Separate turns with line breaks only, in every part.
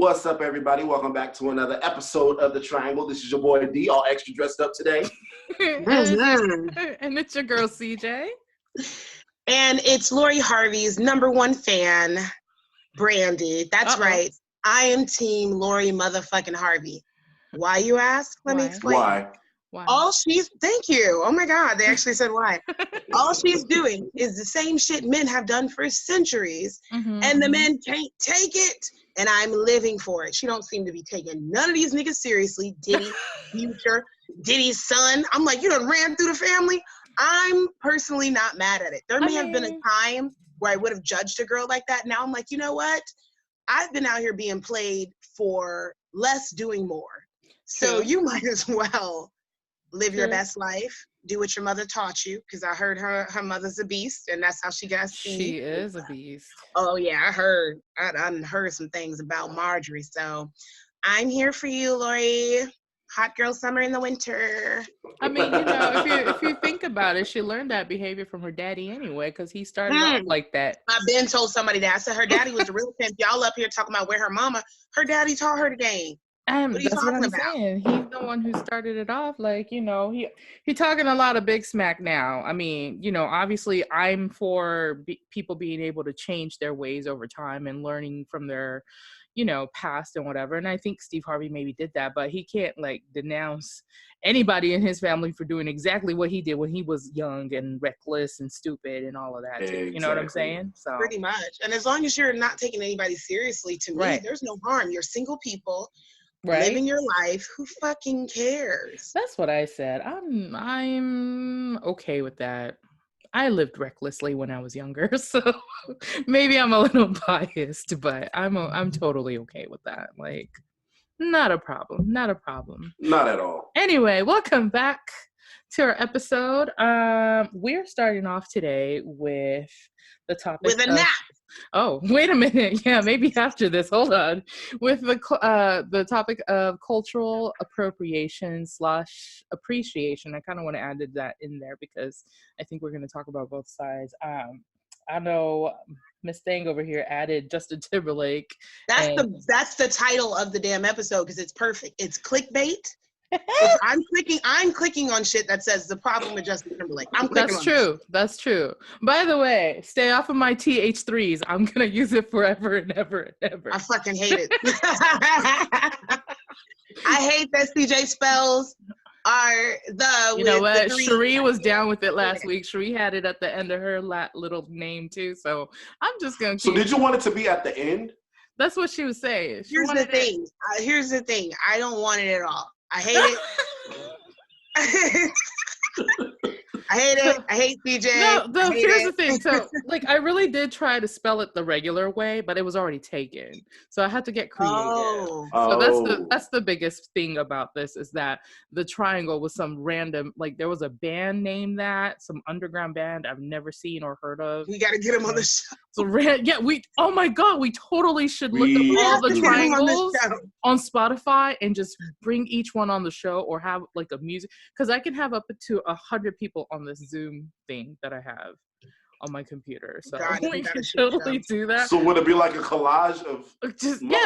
What's up, everybody? Welcome back to another episode of The Triangle. This is your boy D, all extra dressed up today.
And it's your girl CJ.
And it's Lori Harvey's #1 fan, Brandy. That's right. I am team Lori motherfucking Harvey. Why, you ask? Let me explain.
Why?
Thank you. Oh my God, they actually said why. All she's doing is the same shit men have done for centuries, and the men can't take it, and I'm living for it. She don't seem to be taking none of these niggas seriously. Diddy, Future, Diddy's son. I'm like, you done ran through the family? I'm personally not mad at it. There may have been a time where I would have judged a girl like that. Now I'm like, you know what? I've been out here being played for less, doing more. So you might as well live your best life. Do what your mother taught you, because I heard her mother's a beast, and that's how she got seen.
She is a beast.
Oh yeah, I heard some things about Marjorie. So I'm here for you, Lori. Hot girl summer in the winter.
I mean, you know, if you think about it, she learned that behavior from her daddy anyway, because he started off like that.
I've been told somebody that. I said her daddy was a real pimp. Y'all up here talking about where her mama, her daddy taught her the game.
That's what I'm saying. He's the one who started it off. Like, you know, he talking a lot of big smack now. I mean, you know, obviously I'm for people being able to change their ways over time and learning from their, you know, past and whatever. And I think Steve Harvey maybe did that, but he can't like denounce anybody in his family for doing exactly what he did when he was young and reckless and stupid and all of that. Exactly. You know what I'm saying? So
pretty much. And as long as you're not taking anybody seriously, to me, there's no harm. You're single people. Living your life, who fucking cares?
That's what I said. I'm okay with that. I lived recklessly when I was younger, so maybe I'm a little biased, but I'm totally okay with that. Like, not a problem. Not
At all.
Anyway, welcome back to our episode. We're starting off today with the topic
with a nap.
Oh, wait a minute. Yeah, maybe after this. Hold on. With the topic of cultural appropriation / appreciation. I kind of want to add that in there because I think we're going to talk about both sides. I know Miss Thang over here added Justin Timberlake.
That's the title of the damn episode because it's perfect. It's clickbait. If I'm clicking on shit that says the problem with Justin Timberlake.
That's true. By the way, stay off of my Th3s. I'm gonna use it forever and ever and ever.
I fucking hate it. I hate that CJ spells are the.
You know what? Cherie was down with it last week. Cherie had it at the end of her little name too. So I'm just gonna.
So did you want it to be at the end?
That's what she was saying.
Here's the thing. I don't want it at all. I hate it. I hate it. I hate CJ.
No, here's the thing. So, like, I really did try to spell it the regular way, but it was already taken. So I had to get creative. So that's the biggest thing about this is that the triangle was some random, like, there was a band named that, some underground band I've never seen or heard of.
We got to get him on the show.
So oh my God, we totally should look up all the triangles on Spotify and just bring each one on the show or have like a music, because I can have up to 100 people on this Zoom thing that I have on my computer. So we can totally do that.
So would it be like a collage of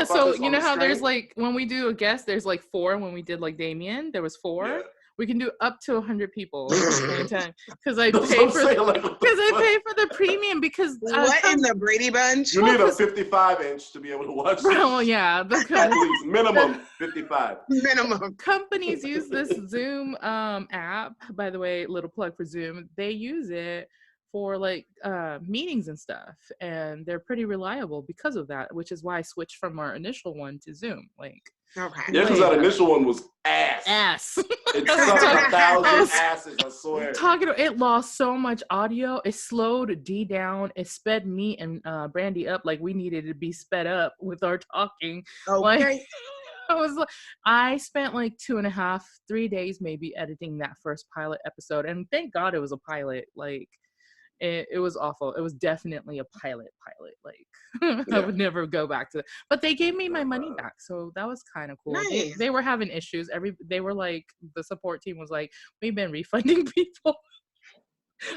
so you know how there's like when we do a guest, there's like 4. When we did like Damien, there was 4. Yeah. We can do up to 100 people at the same time because I pay for the premium because
what in the Brady Bunch?
You need a 55-inch to be able to watch.
Oh yeah,
at least minimum 55.
Minimum.
Companies use this Zoom app. By the way, little plug for Zoom. They use it for like meetings and stuff, and they're pretty reliable because of that. Which is why I switched from our initial one to Zoom. Like.
Okay.
Yeah, because that initial one was ass. It sucked 1,000 asses, I swear.
It lost so much audio. It slowed D down. It sped me and Brandy up like we needed to be sped up with our talking.
Okay.
I spent like 2.5, 3 days maybe editing that first pilot episode, and thank God it was a pilot. Like. It was awful. It was definitely a pilot. Like I would never go back to it. But they gave me my money back, so that was kind of cool.
Nice.
They were having issues. They were like, the support team was like, we've been refunding people.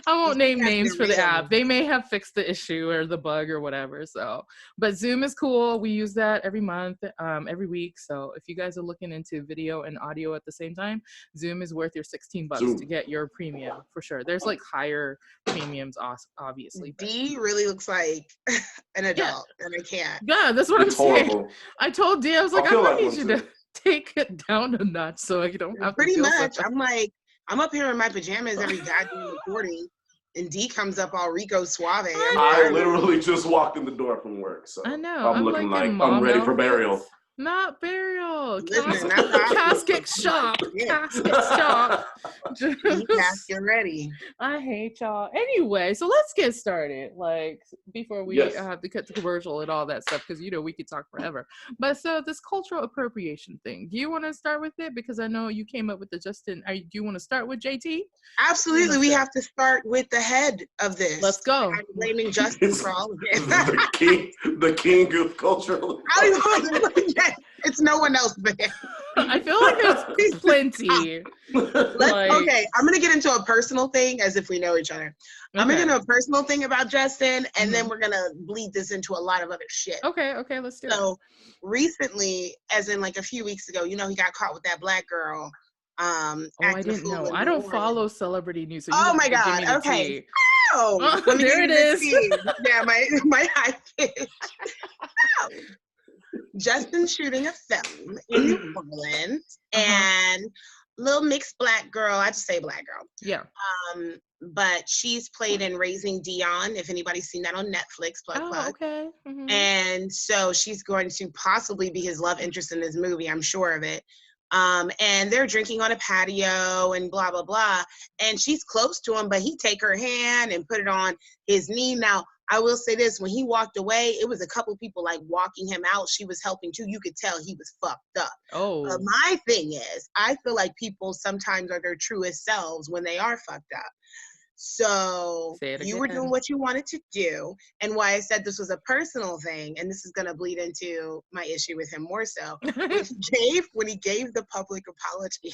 I won't name names for the
real.
app. They may have fixed the issue or the bug or whatever. So, but Zoom is cool. We use that every month, every week. So if you guys are looking into video and audio at the same time, Zoom is worth your $16 to get your premium for sure. There's like higher premiums, obviously. But.
D really looks like an adult, and I can't.
Yeah, that's what I'm saying. I told D, I was like, I might need you to take it down a notch so I don't have
pretty
to
much. I'm like, I'm up here in my pajamas every goddamn recording, and D comes up all Rico Suave.
I literally just walked in the door from work, so
I know.
I'm looking like I'm ready for burial.
Not burial.
Listen,
casket shop. Casket shop.
Casket ready.
I hate y'all. Anyway, so let's get started. Like before we have to cut the commercial and all that stuff, because you know we could talk forever. But so this cultural appropriation thing. Do you want to start with it? Because I know you came up with the Justin. Do you want to start with JT?
Absolutely. We have to start with the head of this.
Let's go.
I'm blaming Justin for all of it.
the king of cultural.
It's no one else but him.
I feel like there's plenty.
Okay, I'm gonna get into a personal thing as if we know each other. Okay. I'm gonna get into a personal thing about Justin, and then we're gonna bleed this into a lot of other shit.
Okay, let's do it.
So recently, as in like a few weeks ago, you know, he got caught with that black girl.
I didn't know. I don't follow celebrity news. So
oh my god. Okay. Oh,
there it is.
Yeah, my high pitch. Justin shooting a film in New Orleans, and little mixed black girl. I just say black girl.
Yeah.
But she's played in Raising Dion. If anybody's seen that on Netflix, plug.
Okay. Mm-hmm.
And so she's going to possibly be his love interest in this movie. I'm sure of it. And they're drinking on a patio and blah, blah, blah. And she's close to him, but he take her hand and put it on his knee. Now, I will say this, when he walked away, it was a couple people like walking him out. She was helping too. You could tell he was fucked up.
Oh.
My thing is, I feel like people sometimes are their truest selves when they are fucked up. So you were doing what you wanted to do. And why I said this was a personal thing, and this is going to bleed into my issue with him more so, when he gave the public apology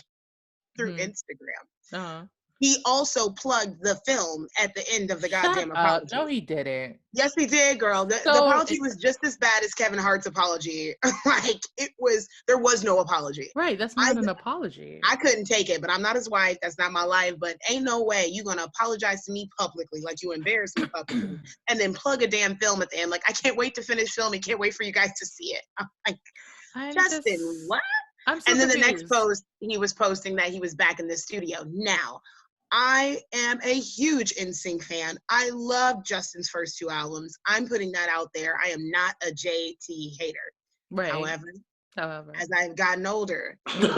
through Instagram. He also plugged the film at the end of the goddamn apology.
No, he didn't.
Yes, he did, girl. The apology was just as bad as Kevin Hart's apology. Like, there was no apology.
Right, that's not an apology.
I couldn't take it, but I'm not his wife. That's not my life. But ain't no way you gonna apologize to me publicly, like you embarrassed me publicly, and then plug a damn film at the end. Like, I can't wait to finish filming. Can't wait for you guys to see it. I'm like, Justin, what?
I'm so
and then
confused.
The next post, he was posting that he was back in the studio. Now, I am a huge NSYNC fan. I love Justin's first 2 albums. I'm putting that out there. I am not a JT hater.
Right.
However, as I've gotten older, still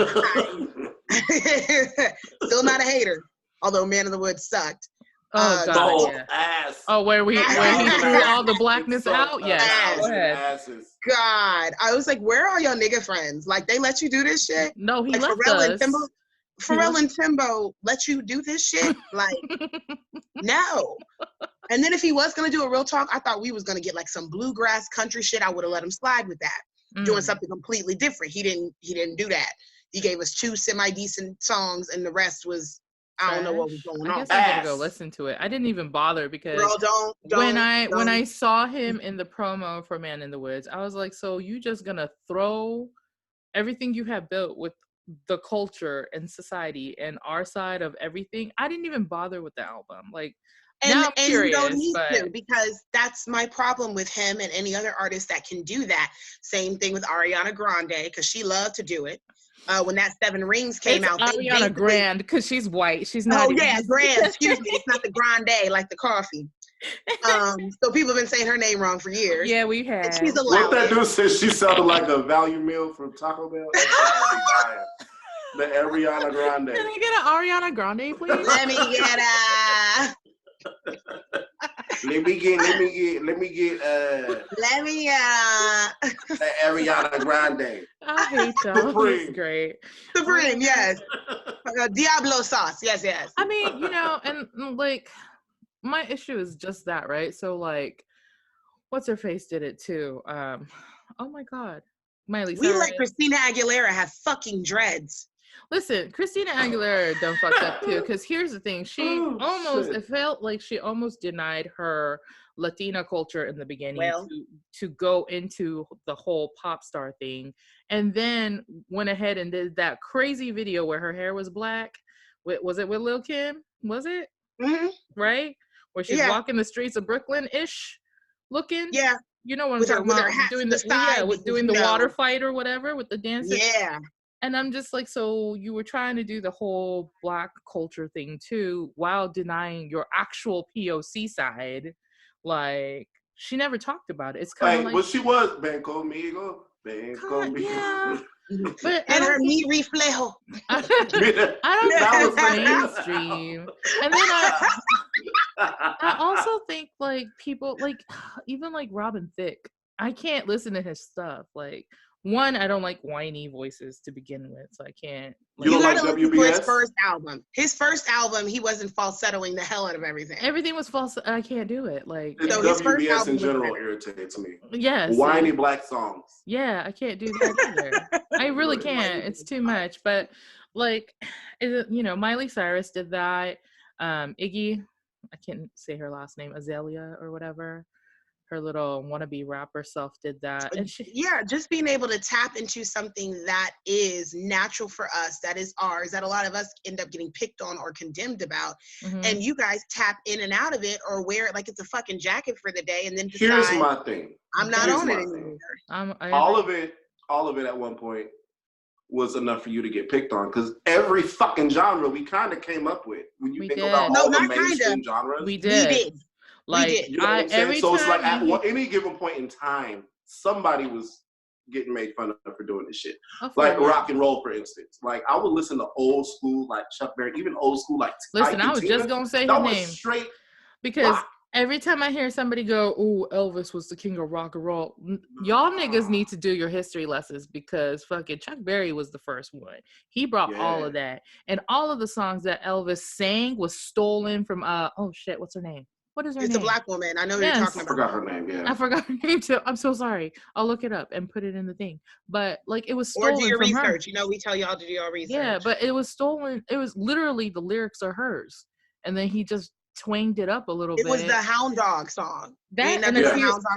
not a hater. Although Man of the Woods sucked.
Oh God!
Ass.
Oh, where he threw all the blackness out? Yes. Go ahead.
God, I was like, where are y'all nigga friends? Like, they let you do this shit?
No, he
like,
left us.
Pharrell and Timbo let you do this shit? Like, no. And then if he was going to do a real talk, I thought we was going to get like some bluegrass country shit. I would have let him slide with that. Doing something completely different. He didn't do that. He gave us 2 semi-decent songs and the rest was, I don't know what was going on.
I guess I'm going to go listen to it. I didn't even bother because
girl,
when I saw him in the promo for Man in the Woods, I was like, so you just going to throw everything you have built with the culture and society and our side of everything? I didn't even bother with the album. Like, now I'm curious,
you don't need to, because that's my problem with him and any other artist that can do that. Same thing with Ariana Grande, because she loved to do it. When that 7 Rings came out,
Ariana Grande, because she's white. She's not.
Oh yeah, Grande. Excuse me, it's not the Grande like the coffee. So people have been saying her name wrong for years.
Yeah, we have.
She's allowed.
What that dude says, she sounded like a value meal from Taco Bell. The Ariana Grande.
Can I get an Ariana Grande, please?
Let me get
Ariana Grande.
I hate y'all. That's great.
Supreme, yes. Diablo sauce, yes.
I mean, and like, my issue is just that, right? So like, what's her face did it too? Oh my God, Miley Cyrus.
We let Christina Aguilera have fucking dreads.
Listen, Christina Aguilera done fucked up too. Because here's the thing: it felt like she almost denied her Latina culture in the beginning to go into the whole pop star thing, and then went ahead and did that crazy video where her hair was black. Was it with Lil Kim? Was it?
Mm-hmm.
Right, where she's walking the streets of Brooklyn-ish, looking.
Yeah.
You know what
with
I'm talking about?
Her hat
doing
to the side,
doing the water fight or whatever with the dancers.
Yeah.
And I'm just like, so you were trying to do the whole black culture thing too, while denying your actual POC side. Like, she never talked about it. It's kind of like,
well, she was Ben Conmigo.
Yeah. But
and her mi reflejo.
I don't think it's mainstream. And then I also think like people like even like Robin Thicke. I can't listen to his stuff. Like, one, I don't like whiny voices to begin with, so I can't.
Like, you gotta
listen for his first album. His first album, he wasn't falsettoing the hell out of everything.
Everything was false. I can't do it. Like,
so his first album in general irritates me.
Yes.
Whiny black songs.
Yeah, I can't do that either. I really can't. It's too much. But like, Miley Cyrus did that. Iggy, I can't say her last name, Azalea or whatever. Her little wannabe rapper self did that. And
just being able to tap into something that is natural for us, that is ours, that a lot of us end up getting picked on or condemned about. Mm-hmm. And you guys tap in and out of it or wear it like it's a fucking jacket for the day and then decide,
here's my thing.
I'm not on it anymore.
All of it at one point was enough for you to get picked on, because every fucking genre we kind of came up with. When you think about all the mainstream genres.
We did. Like,
you know what I'm saying? So it's like at any given point in time, somebody was getting made fun of for doing this shit. Like rock and roll, for instance. Like, I would listen to old school, like Chuck Berry, even old school, like
listen, I was just gonna say his name
straight
because rock. Every time I hear somebody go, "Ooh, Elvis was the king of rock and roll," y'all niggas need to do your history lessons, because fucking Chuck Berry was the first one. He brought all of that, and all of the songs that Elvis sang was stolen from what's her name? What is her name?
It's a black woman. I know who you're talking about.
I forgot her name, yeah.
I forgot her name too. I'm so sorry. I'll look it up and put it in the thing. But like, it was stolen
or do your
from
research.
her.
We tell y'all to do your research.
Yeah, but it was stolen. It was literally the lyrics are hers. And then he just twanged it up a little bit.
It was the Hound Dog song. Hound Dog.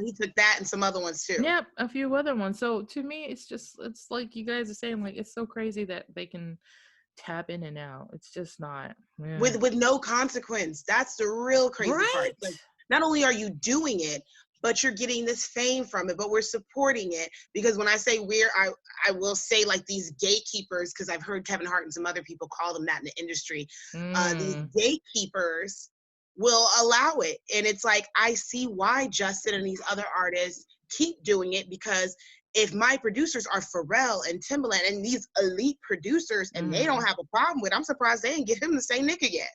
He took that and some other ones too.
Yep, a few other ones. So to me, it's like you guys are saying, like, it's so crazy that they can tap in and out. It's just not. Yeah.
With no consequence. That's the real crazy part. Like, not only are you doing it, but you're getting this fame from it, but we're supporting it. Because when I say I will say like these gatekeepers, because I've heard Kevin Hart and some other people call them that in the industry. These gatekeepers will allow it. And it's like, I see why Justin and these other artists keep doing it, because if my producers are Pharrell and Timberland and these elite producers and they don't have a problem with it, I'm surprised they didn't give him the same nigga yet.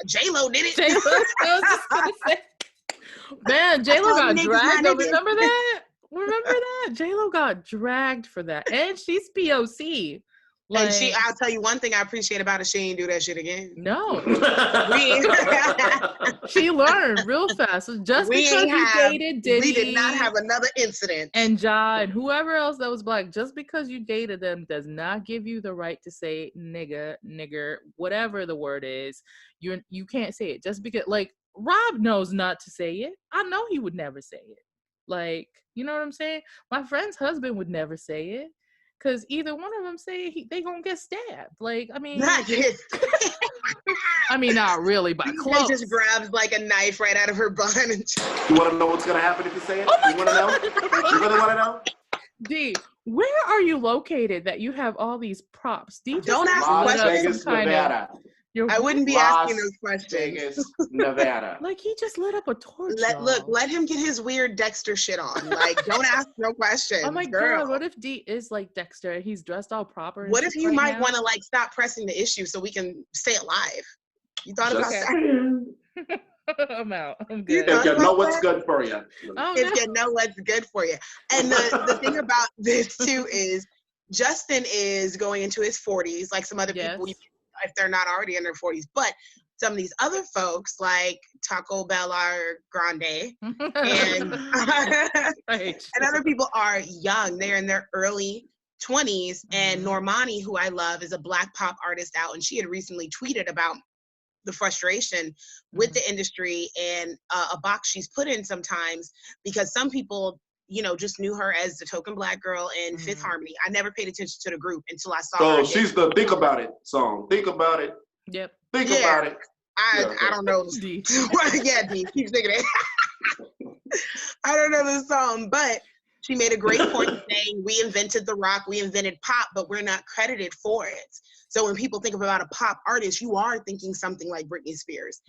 J-Lo did it.
Man, J-Lo got dragged. Remember that? J-Lo got dragged for that. And she's POC. Like,
and I'll tell you one thing I appreciate about it, she ain't do that shit again.
No. She learned real fast. So just because you dated Diddy.
We did not have another incident.
And Ja and whoever else that was black, just because you dated them does not give you the right to say nigga, nigger, whatever the word is. You can't say it. Just because, like, Rob knows not to say it. I know he would never say it. Like, you know what I'm saying? My friend's husband would never say it. Because either one of them say they gonna get stabbed. Like, I mean, not really, but close.
They just grabs like a knife right out of her bun. And
you want to know what's gonna happen if you say it? You want to know? You really want to know?
D, where are you located that you have all these props? D,
don't ask
questions. Nevada.
I wouldn't be asking those questions.
Vegas, Nevada.
Like, he just lit up a torch.
Let him get his weird Dexter shit on. Like, don't ask no questions.
Oh my God, what if D is like Dexter and he's dressed all proper?
What if you might want to like stop pressing the issue so we can stay alive? You thought about that?
I'm out. I'm good.
If you know what's good for you.
You know what's good for you. And the thing about this too is Justin is going into his 40s, like some other people, if they're not already in their 40s. But some of these other folks, like Taco Bell or Grande, and other people are young. They're in their early 20s, and Normani, who I love, is a Black pop artist out, and she had recently tweeted about the frustration with the industry and a box she's put in sometimes, because some people, you know, just knew her as the token Black girl in Fifth Harmony. I never paid attention to the group until I saw her.
Oh, she's the Think About It song. Think about it.
Yep.
Think about it.
I don't know. Yeah, D, keep singing it. I don't know the song, but she made a great point saying we invented the rock, we invented pop, but we're not credited for it. So when people think about a pop artist, you are thinking something like Britney Spears.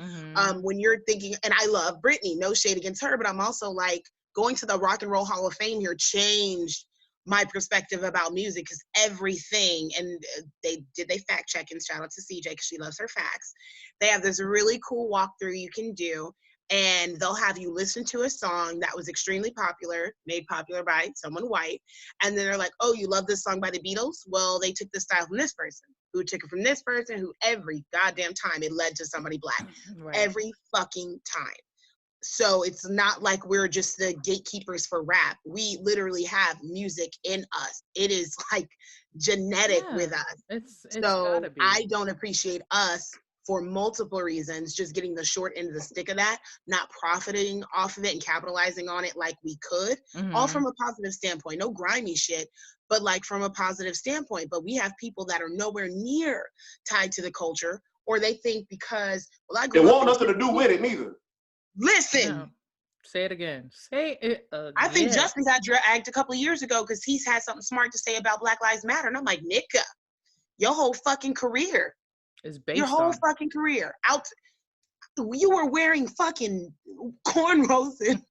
When you're thinking, and I love Britney, no shade against her, but I'm also like, going to the Rock and Roll Hall of Fame here changed my perspective about music, because everything, and they fact check, and shout out to CJ because she loves her facts. They have this really cool walkthrough you can do, and they'll have you listen to a song that was extremely popular, made popular by someone white, and then they're like, oh, you love this song by the Beatles? Well, they took this style from this person, who took it from this person, who every goddamn time it led to somebody Black. Right. Every fucking time. So it's not like we're just the gatekeepers for rap. We literally have music in us. It is like genetic with us.
It's
so I don't appreciate us for multiple reasons, just getting the short end of the stick of that, not profiting off of it and capitalizing on it like we could, all from a positive standpoint. No grimy shit, but like from a positive standpoint. But we have people that are nowhere near tied to the culture, or they think because, well, I grew
up. It
won't
nothing to do with it neither.
Listen.
No. Say it again. Say it again.
I think Justin got dragged a couple of years ago because he's had something smart to say about Black Lives Matter. And I'm like, Nika, your whole fucking career.
Is based
your whole
on
fucking career. You were wearing fucking cornrows and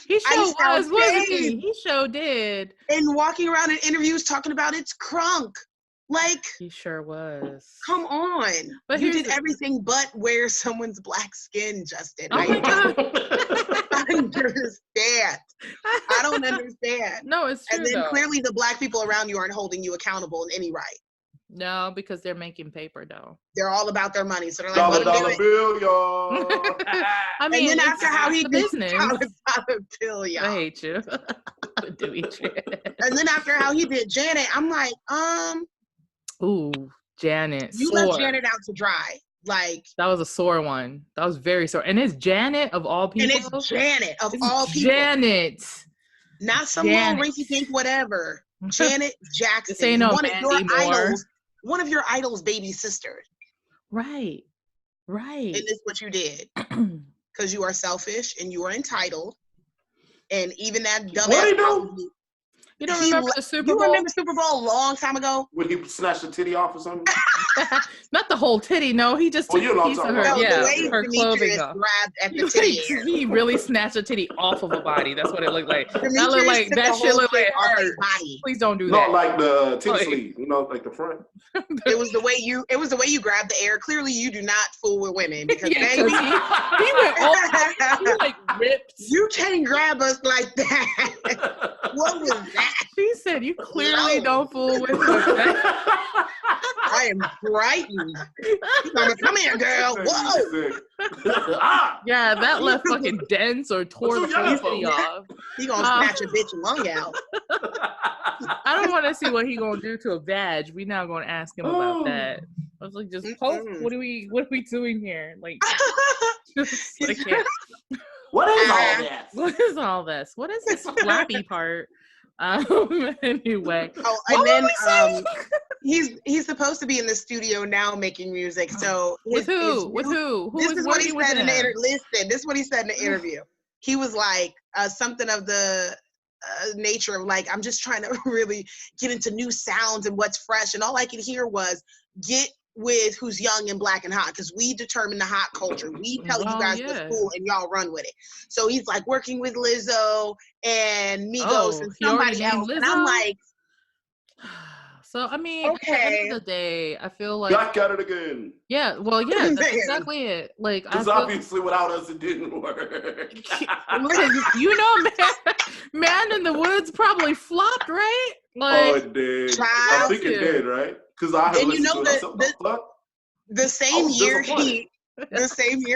he sure was, wasn't he? He sure did.
And walking around in interviews talking about it's crunk. Like,
he sure was.
Come on. But you did everything but wear someone's Black skin, Justin.
Oh my God.
Understand. I don't understand.
No, it's true.
And then
though.
Clearly the Black people around you aren't holding you accountable in any right.
No, because they're making paper though.
They're all about their money. So they're like,
dollar bill, y'all.
I mean,
and then after how he did
business.
Dollar bill, y'all.
I hate you.
And then after how he did Janet, I'm like,
ooh, Janet.
You left Janet out to dry. Like,
that was a sore one. That was very sore. And it's Janet of all people.
And it's Janet of all people.
Janet.
Not some little rinky dink whatever. Janet Jackson.
This ain't no
one of your idols. One of your idols' baby sisters.
Right. Right.
And this is what you did. Because you are selfish and you are entitled. And even that dumbass.
You don't remember the Super Bowl?
You remember Super Bowl a long time ago?
When he snatched a titty off or something?
Not the whole titty, no. He just took a piece of her, her clothing off.
Grabbed at the titty.
He really snatched a titty off of a body. That's what it looked like. That shit looked like her. Please don't do that.
Not like the titty sleeve, like the front.
It was the way you grabbed the air. Clearly, you do not fool with women because baby,
he went over. He like ripped.
You can't grab us like that. What was that?
She said, "You clearly don't fool with women."
I am frightened. Come here, girl. Whoa.
Yeah, that left fucking dents or tore the titty off.
He gonna snatch a bitch lung out.
I don't want to see what he gonna do to a vag. We now gonna ask him about that. I was like, just post. What are we doing here? Like,
what is all this?
What is all this? What is this flappy part? Anyway.
Oh, and then he's supposed to be in the studio now making music. So
with who?
This is what he said in the interview. Listen, this is what he said in the interview. He was like something of the nature of like, I'm just trying to really get into new sounds and what's fresh. And all I could hear was get with who's young and Black and hot, because we determine the hot culture. We tell you guys what's cool and y'all run with it. So he's like working with Lizzo and Migos and somebody else. And I'm like,
so I mean, at the end of the day, I feel like
Black got it again.
Yeah, well, yeah, that's exactly it. Like,
because obviously without us it didn't work.
Man
in the Woods probably flopped, right? Like,
it did. I think it did, right? Because I had listened to it.
The same year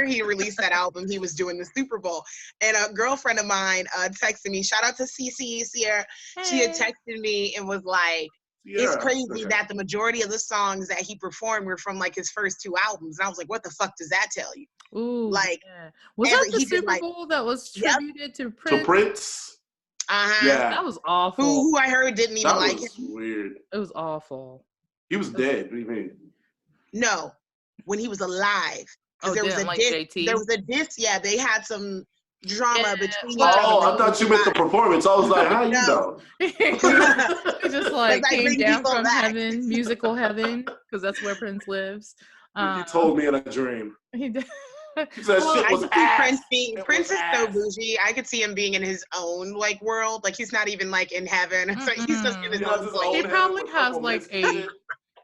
he released that album, he was doing the Super Bowl. And a girlfriend of mine texted me, shout out to CC Sierra. Hey. She had texted me and was like, it's crazy that the majority of the songs that he performed were from like his first 2 albums. And I was like, what the fuck does that tell you?
Ooh,
like,
was that the Super Bowl that was tributed to Prince?
To Prince?
Yeah, that was awful.
Who I heard didn't even like him.
Weird.
It was awful.
He was dead. What do you mean?
No, when he was alive.
Oh,
there was a
like
diss.
JT?
There was a diss. Yeah, they had some drama between each
other.
Oh,
I thought you meant the performance. I was like, how you know?
He just like came down from heaven, musical heaven, because that's where Prince lives.
He told me in a dream.
He did.
He said shit was ass.
Prince is so bougie. I could see him being in his own like world. Like he's not even like in heaven. It's like he's just in his own world.
He probably has like a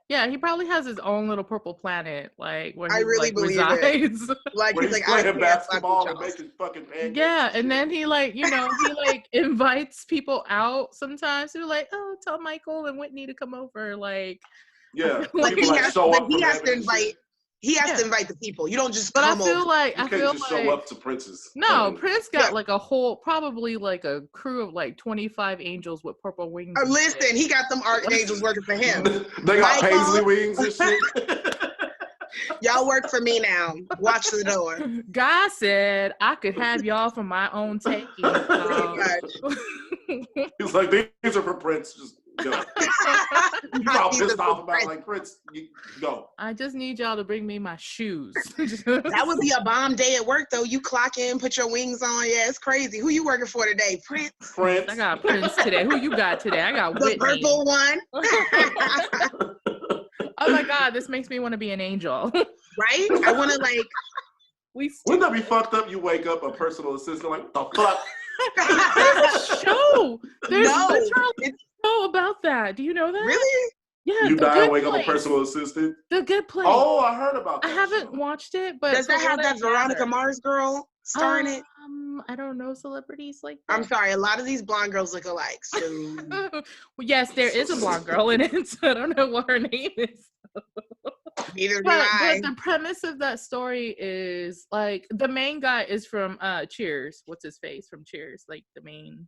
he probably has his own little purple planet, like where he
really
like resides.
Like
he's
like
playing basketball and making fucking pancakes.
Yeah, and then he like he like invites people out sometimes. He's like, oh, tell Michael and Whitney to come over. Like
but he has to invite. He has to invite the people. You don't just come over.
You can't just show up to Prince's.
No, Prince got like a whole, probably like a crew of like 25 angels with purple wings.
Listen, he got them archangels working for him.
They got paisley wings and shit.
Y'all work for me now. Watch the door.
God said I could have y'all for my own taking.
He's like, these are for Prince. Just go. You probably pissed off about like Prince. Go.
I just need y'all to bring me my shoes.
That would be a bomb day at work, though. You clock in, put your wings on. Yeah, it's crazy. Who you working for today? Prince.
I got Prince today. Who you got today? I got
the
Whitney.
Purple one.
Oh my God, this makes me want to be an angel.
Right? I want to like.
Wouldn't that be fucked up? You wake up a personal assistant like, what the fuck?
There's a show. There's literally a show about that. Do you know that?
Really?
Yeah.
You die and wake up a personal assistant?
The Good Place.
Oh, I heard about that.
I haven't watched it, but
does that have that Veronica Mars girl starring it?
I don't know celebrities like that.
I'm sorry, a lot of these blonde girls look alike. So
well, yes, there is a blonde girl in it, so I don't know what her name is.
Neither do I.
But the premise of that story is like the main guy is from Cheers. What's his face from Cheers? Like the main.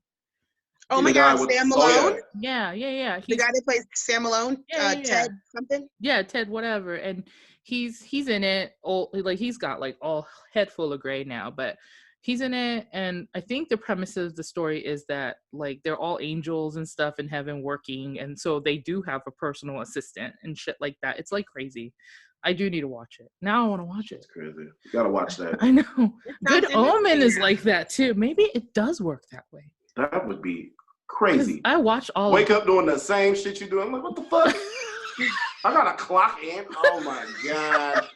Oh my God, Sam Malone.
Yeah.
The guy that plays Sam Malone, Ted something.
Yeah, Ted whatever, and he's in it. Like he's got like all head full of gray now, but he's in it. And I think the premise of the story is that like they're all angels and stuff in heaven working, and so they do have a personal assistant and shit like that. It's like crazy. I do need to watch it. Now I want to watch it.
It's crazy. You gotta watch that.
I know. Good Omen is like that too. Maybe it does work that way.
That would be crazy.
I watch all.
Wake up doing the same shit you do. I'm like, what the fuck? I gotta clock in. Oh my God.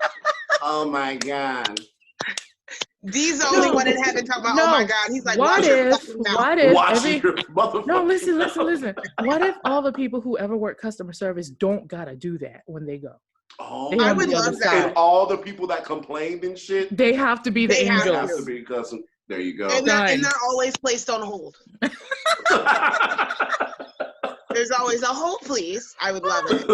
Oh my God.
D's the only one in heaven talking about, oh my God. He's like,
what if
No,
listen. What if all the people who ever work customer service don't gotta do that when they go?
Oh,
I would love that.
And all the people that complained and shit,
they have to be the angels.
They have to be customer. There you go.
And they're always placed on hold. There's always a hold, please. I would love it.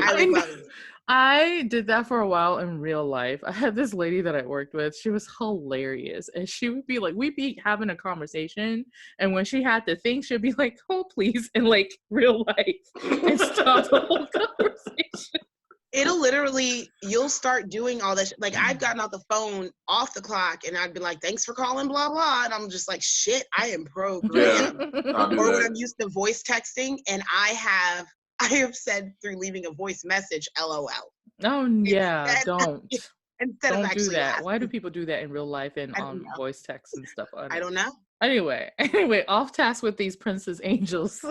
I would love it.
I did that for a while in real life. I had this lady that I worked with. She was hilarious. And she would be like, we'd be having a conversation. And when she had to think, she'd be like, hold please, in like real life. And stop the whole conversation.
It'll literally, you'll start doing all that. Like I've gotten off the phone off the clock and I'd be like, thanks for calling, blah, blah. And I'm just like, shit, I am programmed.
Yeah,
or when I'm used to voice texting and I have said through leaving a voice message, LOL.
Oh yeah, don't
of actually
do that.
laughing.
Why do people do that in real life and on voice text and stuff?
I don't know.
Anyway, off task with these Prince's angels.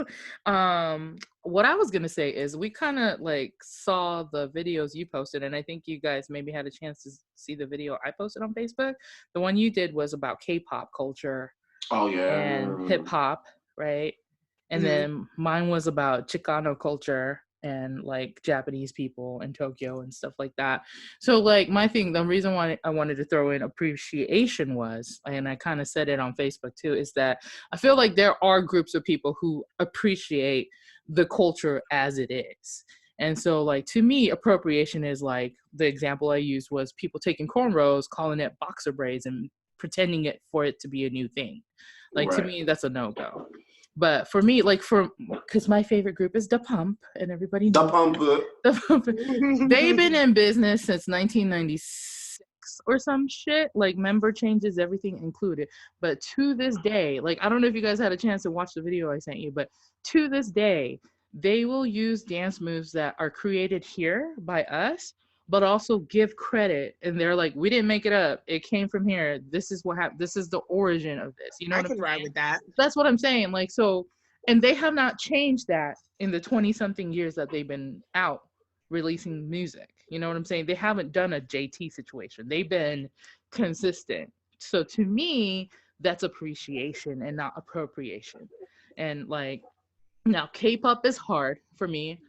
What I was gonna say is we kind of like saw the videos you posted, and I think you guys maybe had a chance to see the video I posted on Facebook. The one you did was about K-pop culture.
Oh yeah.
And hip hop, right? And then mine was about Chicano culture and like Japanese people in Tokyo and stuff like that. So like my thing, the reason why I wanted to throw in appreciation was, and I kind of said it on Facebook too, is that I feel like there are groups of people who appreciate the culture as it is. And so like to me, appropriation is like the example I used was people taking cornrows, calling it boxer braids and pretending for it to be a new thing. Like to me, that's a no-go. But for me, like because my favorite group is Da Pump, and everybody knows Da Pump. They've been in business since 1996 or some shit. Like member changes, everything included. But to this day, like I don't know if you guys had a chance to watch the video I sent you, but to this day, they will use dance moves that are created here by us, but also give credit. And they're like, we didn't make it up. It came from here. This is what happened. This is the origin of this. You know what I'm saying? I can
ride with that.
That's what I'm saying. Like, so, and they have not changed that in the 20-something years that they've been out releasing music. You know what I'm saying? They haven't done a JT situation. They've been consistent. So to me, that's appreciation and not appropriation. And like, now K-pop is hard for me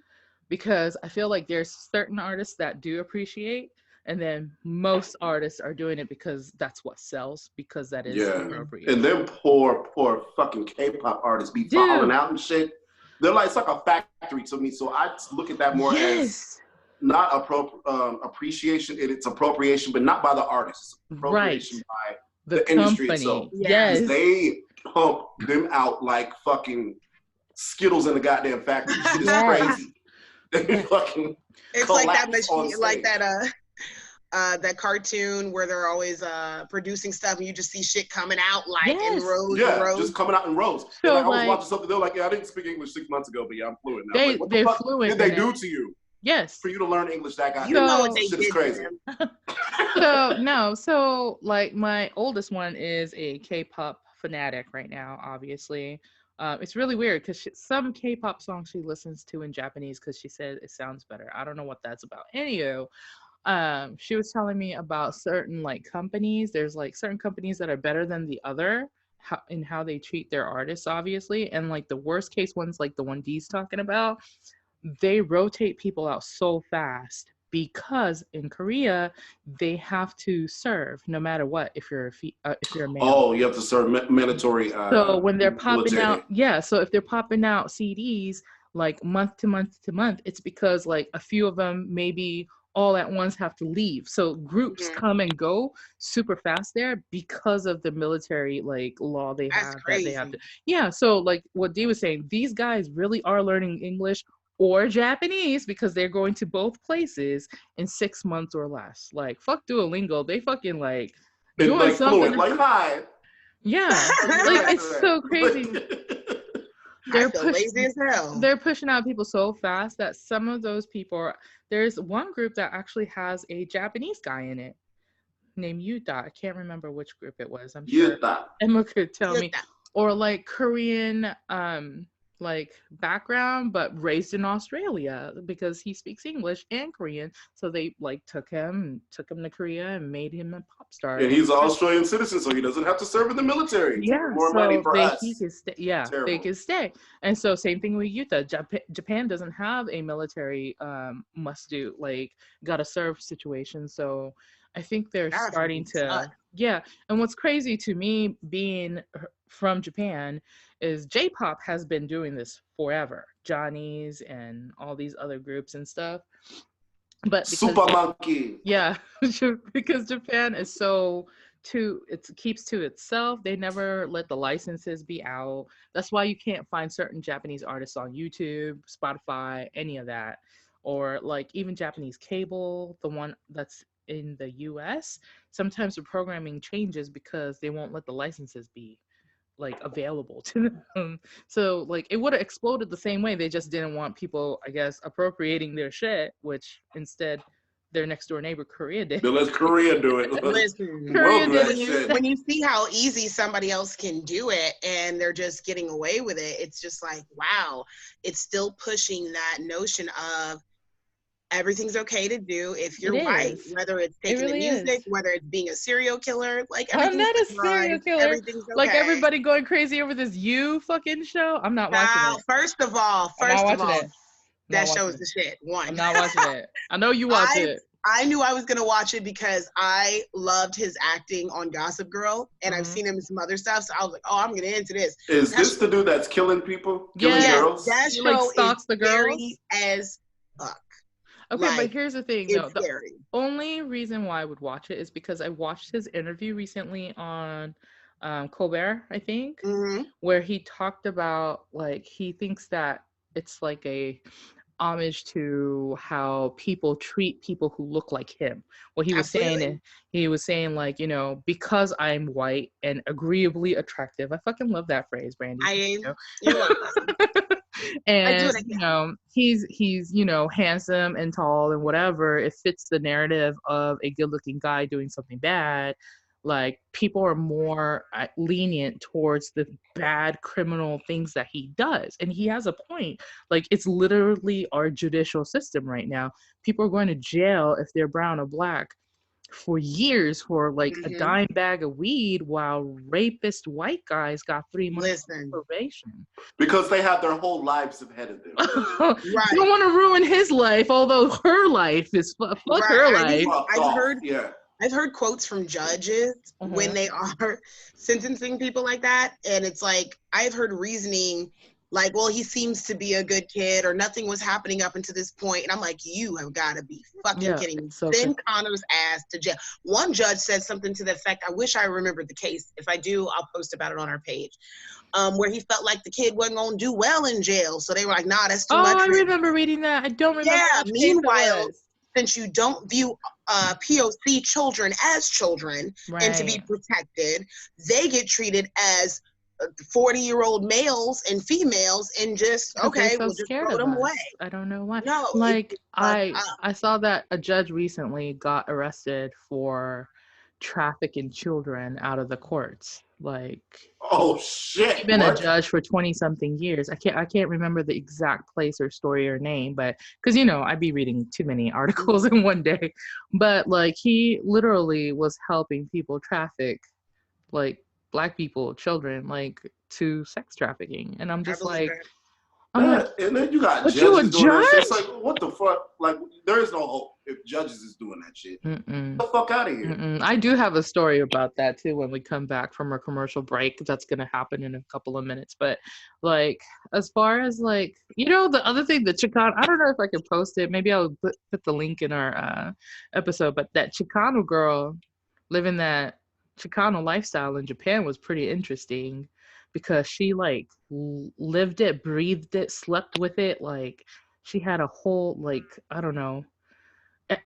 because I feel like there's certain artists that do appreciate, and then most artists are doing it because that's what sells, because that is appropriate.
And them poor fucking K-pop artists be falling out and shit. They're like, it's like a factory to me. So I look at that more as not appreciation, it's appropriation, but not by the artists. It's appropriation by the industry itself.
Yes.
They pump them out like fucking Skittles in the goddamn factory. Shit is crazy. They fucking
it's like that machine, like that cartoon where they're always producing stuff and you just see shit coming out like in rows and rows.
Just coming out in rows.
So
like, I was watching something, they're like, I didn't speak English 6 months ago, but I'm fluent now. Like, what the fuck did they do to you?
Yes.
For you to learn English that goddamn.
You know what they
shit
did
is crazy.
So like my oldest one is a K-pop fanatic right now, obviously. It's really weird because some K-pop songs she listens to in Japanese because she said it sounds better. I don't know what that's about. Anywho, she was telling me about certain like companies. There's like certain companies that are better than the other in how they treat their artists, obviously. And like the worst case ones, like the one Dee's talking about, they rotate people out so fast because in Korea they have to serve no matter what if you're a male.
Oh, you have to serve mandatory.
So when they're popping out, so if they're popping out CDs like month to month to month, it's because like a few of them maybe all at once have to leave. So groups come and go super fast there because of the military like law they have that they have to. Yeah, so like what Dee was saying, these guys really are learning English or Japanese because they're going to both places in 6 months or less. Like fuck Duolingo, they fucking like doing like something.
Like hi.
Yeah, like it's so crazy. They're
lazy as hell.
They're pushing out people so fast that some of those people. There's one group that actually has a Japanese guy in it named Yuta. I can't remember which group it was. I'm sure Emma could tell me. Or like Korean like background but raised in Australia because he speaks English and Korean, so they like took him to Korea and made him a pop star.
And he's an Australian citizen, so he doesn't have to serve in the military. More money for us.
He can stay. Yeah, they can stay. And so same thing with Yuta. Japan doesn't have a military must do like gotta serve situation, so I think they're starting to and what's crazy to me being from Japan is J-pop has been doing this forever. Johnny's and all these other groups and stuff. But
Super Monkey.
Yeah, because Japan is so it keeps to itself. They never let the licenses be out. That's why you can't find certain Japanese artists on YouTube, Spotify, any of that. Or like even Japanese cable, the one that's in the US, sometimes the programming changes because they won't let the licenses be like available to them. So like it would have exploded the same way. They just didn't want people, I guess, appropriating their shit, which instead their next door neighbor Korea did.
Let Korea do it.
Korea did.
When you see how easy somebody else can do it and they're just getting away with it, it's just like, wow, it's still pushing that notion of everything's okay to do if you're white, whether it's taking the music, whether it's being a serial killer, like
I'm not a serial killer.
Everything's okay.
Like everybody going crazy over this You fucking show. I'm not watching it.
First of all, that show is the shit.
I'm not watching it. I know you watch it.
I knew I was gonna watch it because I loved his acting on Gossip Girl, and I've seen him in some other stuff. So I was like, "Oh, I'm gonna into this."
Is this the dude that's killing people, killing girls?
That show is scary as fuck.
Okay, but here's the thing. No, the only reason why I would watch it is because I watched his interview recently on Colbert, I think, where he talked about like he thinks that it's like a homage to how people treat people who look like him. What he was saying, he was saying like, you know, because I'm white and agreeably attractive. I fucking love that phrase, Brandy.
You're welcome.
And you know, he's you know, handsome and tall and whatever. It fits the narrative of a good-looking guy doing something bad. Like, people are more lenient towards the bad criminal things that he does. And he has a point. Like, it's literally our judicial system right now. People are going to jail if they're brown or black for years for like a dime bag of weed, while rapist white guys got 3 months of probation.
Because they have their whole lives ahead of them.
Right. You don't want to ruin his life, although her life is fuck her life.
I've heard quotes from judges when they are sentencing people like that, and it's like, I've heard reasoning like, well, he seems to be a good kid, or nothing was happening up until this point. And I'm like, you have got to be fucking kidding me. So send Connor's ass to jail. One judge said something to the effect, I wish I remembered the case. If I do, I'll post about it on our page. Where he felt like the kid wasn't going to do well in jail. So they were like, nah, that's too much.
Oh, I remember reading that. I don't remember.
Yeah, meanwhile, since you don't view POC children as children and to be protected, they get treated as 40-year-old males and females, and just we'll just throw them away.
I don't know why.
No,
like I saw that a judge recently got arrested for trafficking children out of the courts. Like,
oh shit,
he's been a judge for 20-something years. I can't remember the exact place or story or name, but because you know I'd be reading too many articles in one day. But like, he literally was helping people traffic, like, Black people, children, like, to sex trafficking. And I'm just like,
and then you got judges doing that shit. It's like, what the fuck? Like, there is no hope if judges is doing that shit. Get the fuck out of here.
I do have a story about that too when we come back from our commercial break. That's gonna happen in a couple of minutes. But like, as far as like, you know, the other thing, the Chicano, I don't know if I can post it. Maybe I'll put the link in our episode. But that Chicano girl living that Chicano lifestyle in Japan was pretty interesting, because she like lived it, breathed it, slept with it. Like, she had a whole, like, I don't know,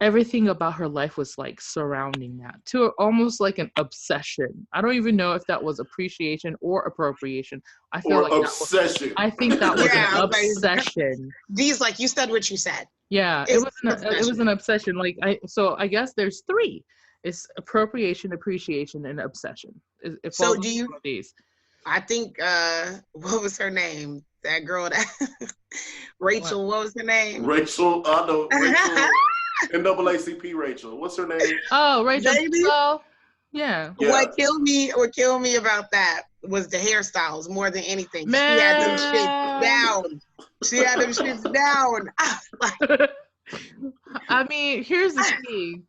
everything about her life was like surrounding that, to almost like an obsession. I don't even know if that was appreciation or appropriation. I feel like
obsession.
I think that was an obsession.
These, like, you said what you said.
Yeah, it was an obsession. Like, I guess there's 3. It's appropriation, appreciation, and obsession.
So do you? I think what was her name? That girl that Rachel. What was her name?
Rachel. I know. Rachel. NAACP Rachel. What's her name?
Oh, Rachel. Well, yeah.
What killed me about that was the hairstyles more than anything.
Man.
She had them shits down. She had them shits down.
I mean, here's the thing.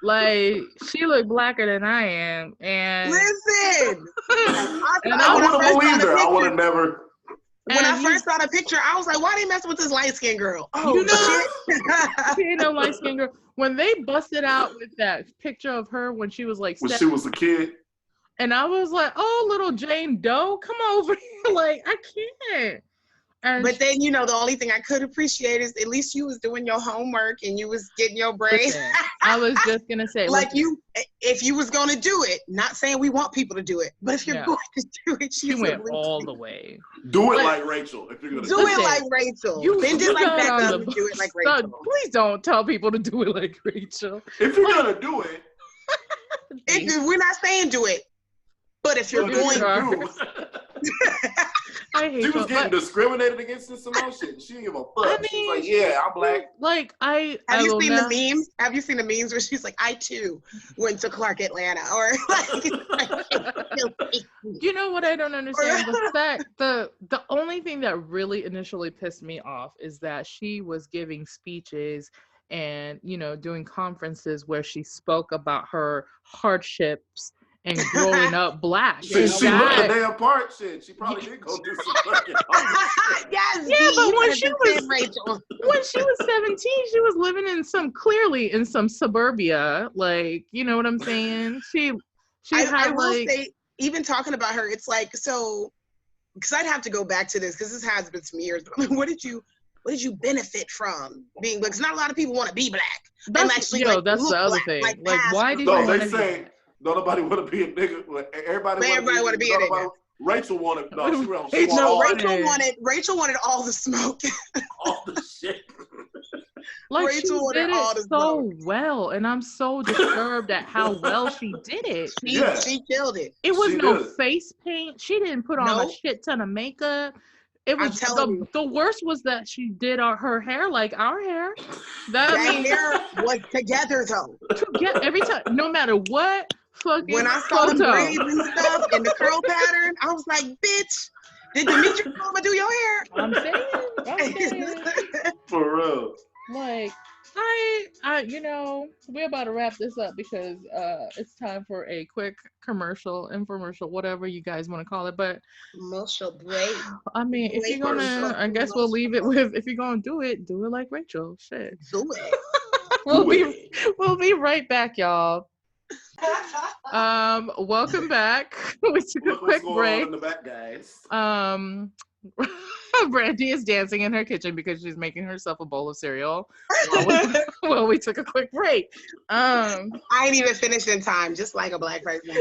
Like, she looked blacker than I am, and
listen,
I would have believed her. I would have never.
When I first saw the picture, I was like, "Why they mess with this light skinned girl?" Oh,
you know, she ain't no light skinned girl. When they busted out with that picture of her when she was like,
when she was a kid,
and I was like, "Oh, little Jane Doe, come over here!" Like, I can't.
But then, you know, the only thing I could appreciate is at least you was doing your homework and you was getting your brain.
I was just going to say.
Like, if you was going to do it, not saying we want people to do it, but if you're going to do it,
she went all the way.
Do it like Rachel. If you're going to
do it like Rachel. Then just like Becca, do it like Rachel.
Please don't tell people to do it like Rachel.
If you're going to do it.
We're not saying do it, but if you're going to.
I hate
she was getting discriminated against in some shit. She didn't give a fuck. I mean, she's like, yeah, I'm black.
Like,
have you seen the memes? Have you seen the memes where she's like, I too went to Clark Atlanta, or like,
you know what I don't understand? The fact, the only thing that really initially pissed me off is that she was giving speeches and, you know, doing conferences where she spoke about her hardships and growing up black.
She looked the damn part. Shit, she probably did go do some fucking
yes,
yeah, but when she was 17, she was living in some suburbia. Like, you know what I'm saying? She had
I will say, even talking about her, it's like, so, because I'd have to go back to this because this has been some years. But I mean, what did you benefit from being black? Because not a lot of people want to be black.
That's,
actually,
that's the other thing. Like why did you want to
say don't nobody want to be a nigga? Everybody want to be a nigga. Rachel wanted Rachel wanted all the smoke. All the shit.
Like Rachel did it so well, and I'm so disturbed at how well she did it.
She killed it.
It was no face paint. She didn't put on a shit ton of makeup. It was the worst was that she did her hair like our hair.
That hair was together though.
Every time, no matter what.
When I saw the braids and stuff and the curl pattern, I was like, bitch, did Demetri Mama do your hair?
I'm saying.
For real.
Like, I we're about to wrap this up because it's time for a quick infomercial, whatever you guys want to call it. But
commercial break.
I mean, if you're gonna, I guess we'll leave it with, if you're gonna do it like Rachel. Shit.
Do it.
We'll be right back, y'all. Welcome back. We took a quick break.
In the back, guys.
Brandy is dancing in her kitchen because she's making herself a bowl of cereal. Well, we took a quick break.
I ain't even finished in time, just like a black person.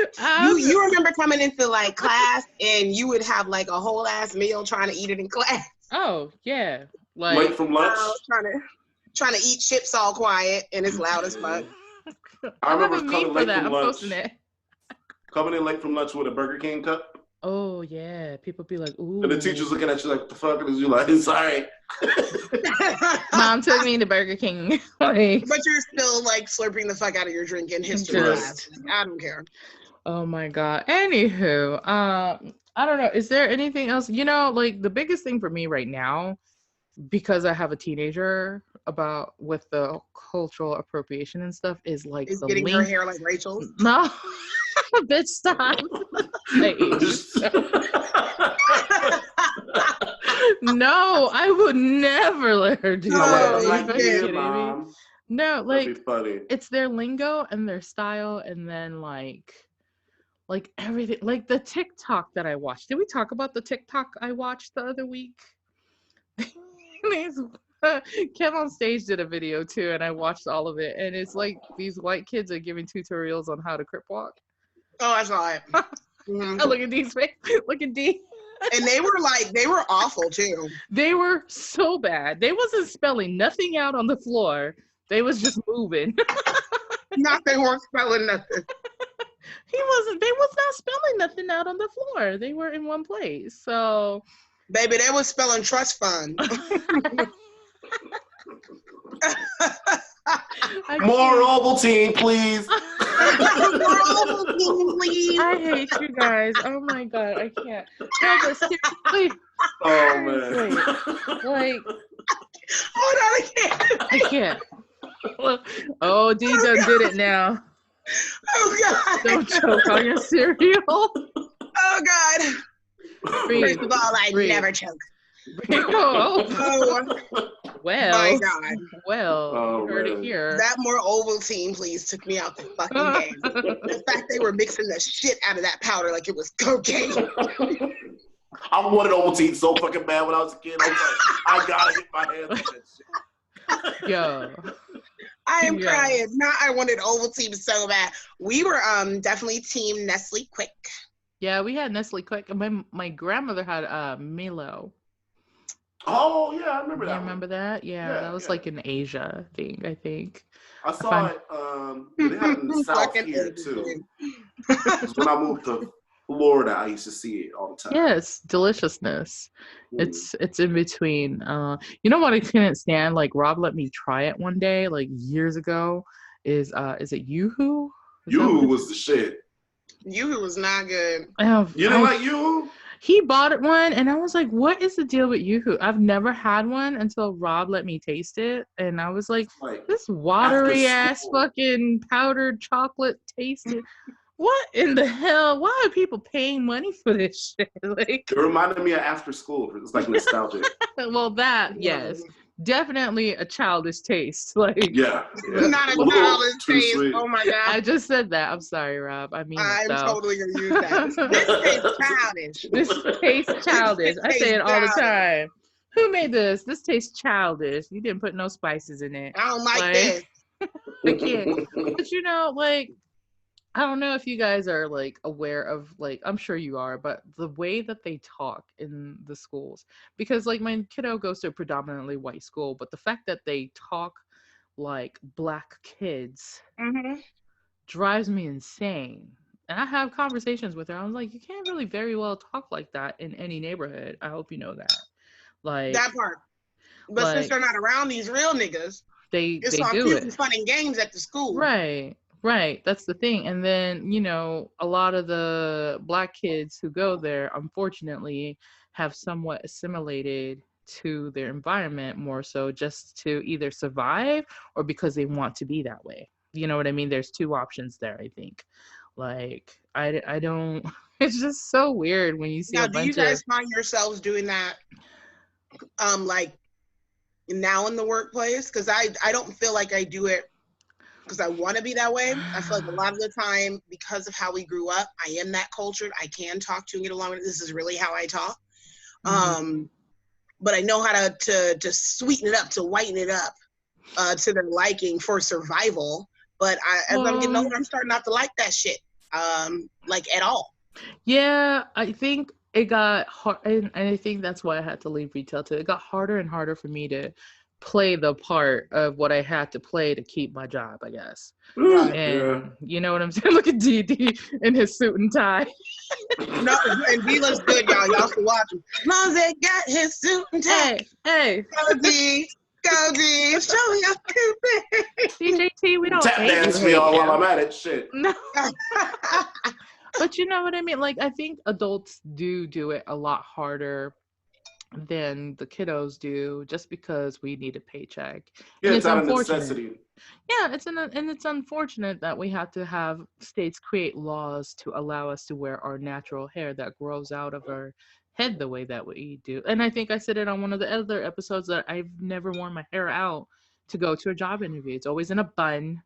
You remember coming into like class and you would have like a whole ass meal trying to eat it in class.
Oh yeah, like
late from lunch.
Trying to eat chips all quiet and it's loud as fuck.
I remember coming late from lunch. Coming in late from lunch with a Burger King cup.
Oh yeah, people be like, ooh.
And the teacher's looking at you like, what the fuck is you like? Sorry.
Mom took me to Burger King.
But you're still like slurping the fuck out of your drink in history class. I don't care.
Oh my God. Anywho, I don't know. Is there anything else? Like the biggest thing for me right now, because I have a teenager with the cultural appropriation and stuff, is like
the getting her hair like Rachel's.
No, bitch, stop. No, I would never let her do that.
Are you kidding me?
No, like
that'd be funny.
It's their lingo and their style, and then like everything, like the TikTok that I watched. Did we talk about the TikTok I watched the other week? Kev on Stage did a video too, and I watched all of it, and it's like these white kids are giving tutorials on how to crip walk.
Oh, I saw it. Mm-hmm.
Look at these. Look at these.
And they were awful too.
They were so bad. They wasn't spelling nothing out on the floor. They was just moving.
They weren't spelling nothing.
They was not spelling nothing out on the floor. They were in one place. So
baby, they was spelling trust fund.
More Ovaltine, please.
More Ovaltine, please.
I hate you guys. Oh my God, I can't. No, but seriously.
Oh man.
Like,
hold on,
I can't. Oh, D done did it now.
Oh God.
Don't choke on your cereal.
Oh God.
Breathe.
First of all, I never choke.
Oh. Well,
my God.
Well, you heard it here.
That more Ovaltine, please, took me out the fucking game. The fact they were mixing the shit out of that powder like it was cocaine.
I wanted Ovaltine so fucking bad when I was a kid. I was like, I gotta get my hands on that shit.
Yo.
I am crying. Now I wanted Ovaltine so bad. We were definitely team Nestle Quick.
Yeah, we had Nestle Quick. My grandmother had Milo.
Oh yeah, I remember that.
You remember that? Yeah, that was like an Asia thing, I think.
I saw it. They had it in the South here too. When I moved to Florida, I used to see it all the time.
Yes, deliciousness. It's in between. You know what I couldn't stand? Like Rob let me try it one day, like years ago. Is it Yoo-hoo?
Yoo-hoo was the shit.
Yoo-hoo was not good.
You didn't like Yoo-hoo?
He bought it one, and I was like, what is the deal with Yoo-hoo? I've never had one until Rob let me taste it, and I was like this watery ass fucking powdered chocolate tasted. What in the hell? Why are people paying money for this shit? Like,
it reminded me of after school. It's like nostalgic.
Well, that yes, definitely a childish taste. Like,
yeah.
Not a childish taste. Sweet. Oh my God.
I just said that. I'm sorry, Rob. I mean,
I'm totally gonna use that. This tastes childish.
This tastes childish. I say it all the time. Who made this? This tastes childish. You didn't put no spices in it.
I don't like this.
I can't. But you know, like, I don't know if you guys are like aware of, like, I'm sure you are, but the way that they talk in the schools, because like my kiddo goes to a predominantly white school, but the fact that they talk like Black kids drives me insane. And I have conversations with her. I'm like, you can't really very well talk like that in any neighborhood. I hope you know that. Like
that part. But like, since they're not around these real niggas, it's on
do
it. Fun and games at the school.
Right. That's the thing. And then, you know, a lot of the Black kids who go there, unfortunately, have somewhat assimilated to their environment more so just to either survive or because they want to be that way. You know what I mean? There's two options there, I think. Like, I don't, it's just so weird when you see
now, do you guys find yourselves doing that, like, now in the workplace? Because I don't feel like I do it because I want to be that way. I feel like a lot of the time, because of how we grew up, I am that cultured. I can talk to and get along with it. This is really how I talk. But I know how to sweeten it up, to whiten it up to their liking for survival. But as I'm getting older, I'm starting not to like that shit, like at all.
Yeah, I think it got hard, and I think that's why I had to leave retail too. It got harder and harder for me to play the part of what I had to play to keep my job, I guess. And you know what I'm saying? Look at DD in his suit and tie.
No, and D looks good, y'all. Y'all should watch him. Mom said, got his suit and tie.
Hey.
Go D. Go D. Show me your stupid.
DJT, we don't
tap dance me all while I'm at it. Shit.
No. But you know what I mean? Like, I think adults do it a lot harder than the kiddos do, just because we need a paycheck.
Yeah, it's out of necessity.
Yeah, it's unfortunate that we have to have states create laws to allow us to wear our natural hair that grows out of our head the way that we do. And I think I said it on one of the other episodes that I've never worn my hair out to go to a job interview. It's always in a bun,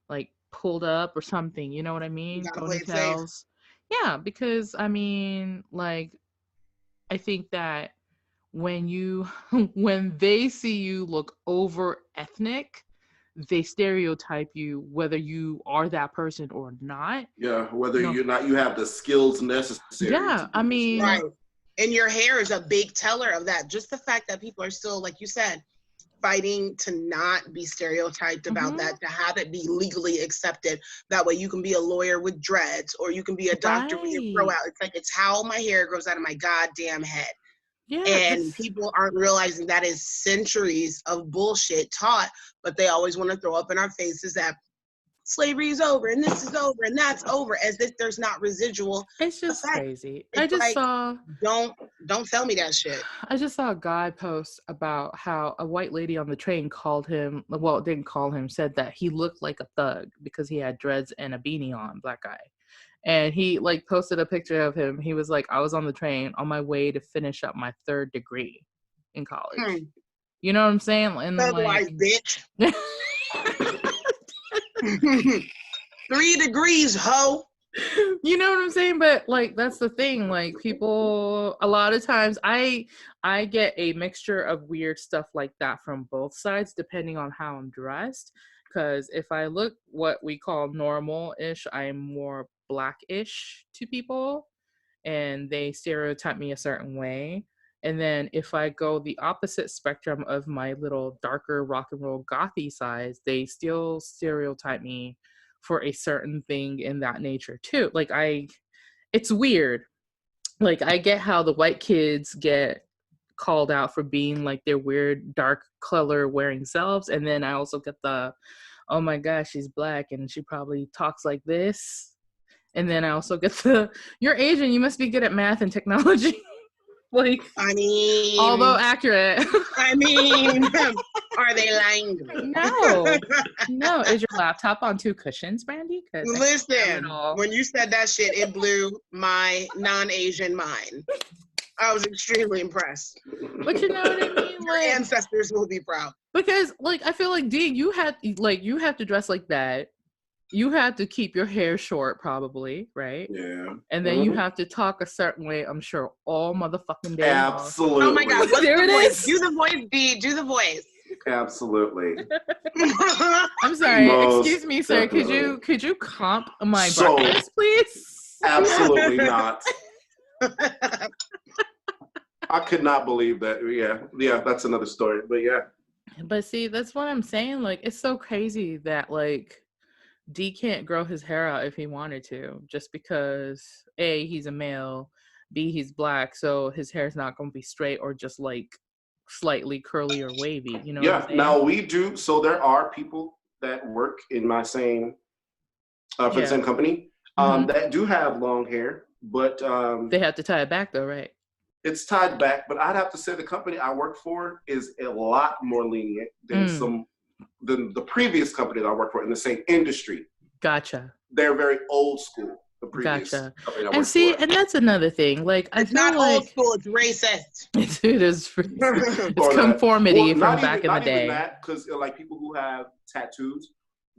like pulled up or something. You know what I mean? Ponytails. Yeah, because I mean, like, I think that when they see you look over ethnic, they stereotype you whether you are that person or not.
Yeah, whether you have the skills necessary.
Yeah, I mean,
right. And your hair is a big teller of that. Just the fact that people are still, like you said, fighting to not be stereotyped about that, to have it be legally accepted. That way you can be a lawyer with dreads, or you can be a doctor with your fro out. It's like, it's how my hair grows out of my goddamn head. Yeah, and people aren't realizing that is centuries of bullshit taught, but they always want to throw up in our faces that slavery is over and this is over and that's over, as if there's not residual.
It's just crazy.
It's don't tell me that shit.
I just saw a guy post about how a white lady on the train called him, well, didn't call him, said that he looked like a thug because he had dreads and a beanie on, Black guy. And he like posted a picture of him. He was like, I was on the train on my way to finish up my 3rd degree in college. You know what I'm saying? And
thug life, bitch. 3 degrees, ho.
You know what I'm saying? But like, that's the thing. Like, people, a lot of times I get a mixture of weird stuff like that from both sides, depending on how I'm dressed. Because if I look what we call normal-ish, I'm more Black-ish to people, and they stereotype me a certain way. And then if I go the opposite spectrum of my little darker rock and roll gothy sides, they still stereotype me for a certain thing in that nature too. Like, it's weird. Like, I get how the white kids get called out for being like their weird dark color wearing selves, and then I also get the, oh my gosh, she's Black and she probably talks like this. And then I also get the, you're Asian, you must be good at math and technology. Like,
I mean,
although accurate.
I mean, are they lying?
No. Is your laptop on 2 cushions, Brandy?
Listen, when you said that shit, it blew my non-Asian mind. I was extremely impressed.
But you know what I mean?
Your ancestors will be proud.
Because like I feel like D, you have to dress like that. You have to keep your hair short, probably, right?
Yeah.
And then you have to talk a certain way, I'm sure, all motherfucking day.
Absolutely.
Oh my God. What's
there
the
it
voice?
is.
Do the voice, D. Do the voice.
Absolutely.
I'm sorry.
Most
Excuse me, sir.
definitely.
Could you comp my breakfast, please?
Absolutely not. I could not believe that. Yeah, that's another story. But yeah.
But see, that's what I'm saying. Like, it's so crazy that like D can't grow his hair out if he wanted to, just because A, he's a male, B, he's black, so his hair's not gonna be straight or just like slightly curly or wavy. You know what I'm saying?
Now we do. So there are people that work in my same for the same company that do have long hair, but
they have to tie it back though, right?
It's tied back, but I'd have to say the company I work for is a lot more lenient than the previous company that I worked for in the same industry.
Gotcha.
They're very old school. The previous company I worked for.
And that's another thing. Like,
it's not old school; it's racist.
It is. It's conformity from back in the day. Not even that,
because like people who have tattoos.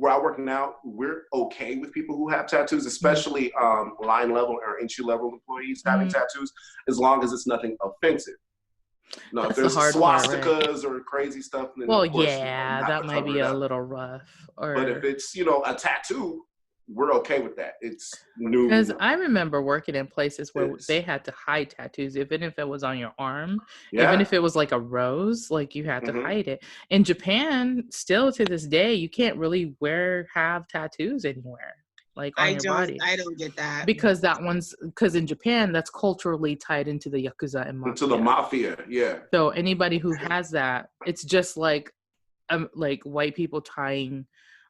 Where I work now, we're okay with people who have tattoos, especially line level or entry level employees having tattoos, as long as it's nothing offensive. No, if there's swastikas or crazy stuff, then
well, of course, that might be a little rough.
But if it's a tattoo, we're okay with that. It's new.
Because I remember working in places where they had to hide tattoos, even if it was on your arm, even if it was like a rose, like you had to hide it. In Japan, still to this day, you can't really have tattoos anywhere, like on your body.
I don't get that.
Because because in Japan, that's culturally tied into the Yakuza and Mafia.
Into the Mafia, yeah.
So anybody who has that, it's just like white people tying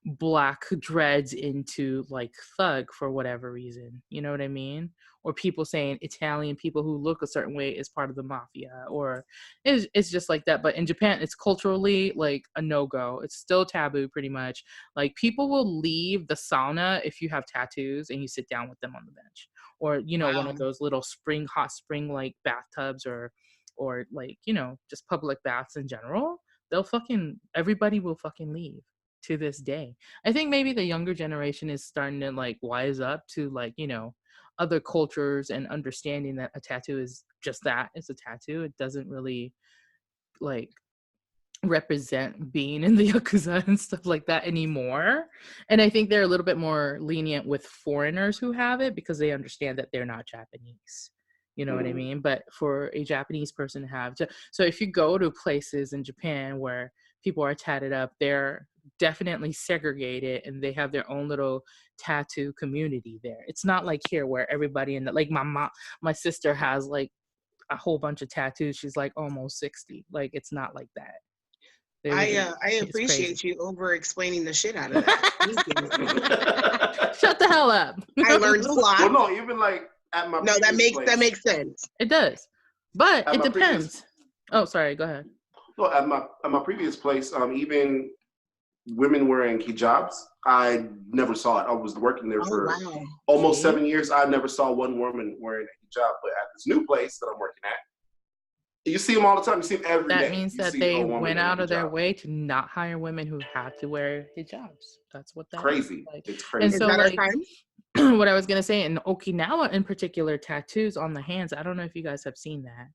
black dreads into like thug for whatever reason, you know what I mean? Or people saying Italian people who look a certain way is part of the mafia, or it's just like that. But in Japan, it's culturally like a no-go. It's still taboo pretty much. Like people will leave the sauna if you have tattoos and you sit down with them on the bench, or one of those little hot spring like bathtubs, or like just public baths in general. Everybody will fucking leave. To this day, I think maybe the younger generation is starting to like wise up to like other cultures and understanding that a tattoo is just that. It's a tattoo. It doesn't really like represent being in the Yakuza and stuff like that anymore. And I think they're a little bit more lenient with foreigners who have it because they understand that they're not Japanese. You know what I mean? But for a Japanese person to have so if you go to places in Japan where people are tatted up, they're definitely segregated and they have their own little tattoo community there. It's not like here where everybody like my sister has like a whole bunch of tattoos. She's like almost 60. Like it's not like that.
I appreciate you over explaining the shit out of that.
Shut the hell up.
I learned a lot.
Well, no, even like at my
that makes sense.
It does, but it depends. Oh, sorry. Go ahead.
Well, at my previous place, even women wearing hijabs, I never saw it. I was working there for almost 7 years. I never saw one woman wearing a hijab. But at this new place that I'm working at, you see them all the time. You see them every day.
That means that they went out of their way to not hire women who have to wear hijabs. That's what that's
crazy.
Like.
It's crazy.
And so, like, what I was gonna say in Okinawa, in particular, tattoos on the hands. I don't know if you guys have seen that.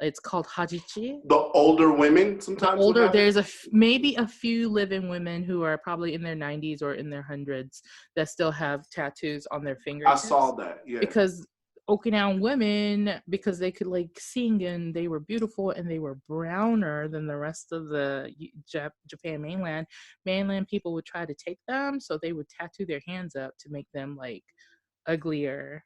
It's called hajichi.
The older women sometimes.
There's maybe a few living women who are probably in their 90s or in their hundreds that still have tattoos on their fingers.
I saw that, yeah.
Because Okinawan women, because they could like sing and they were beautiful and they were browner than the rest of the Japan mainland people would try to take them, so they would tattoo their hands up to make them like uglier.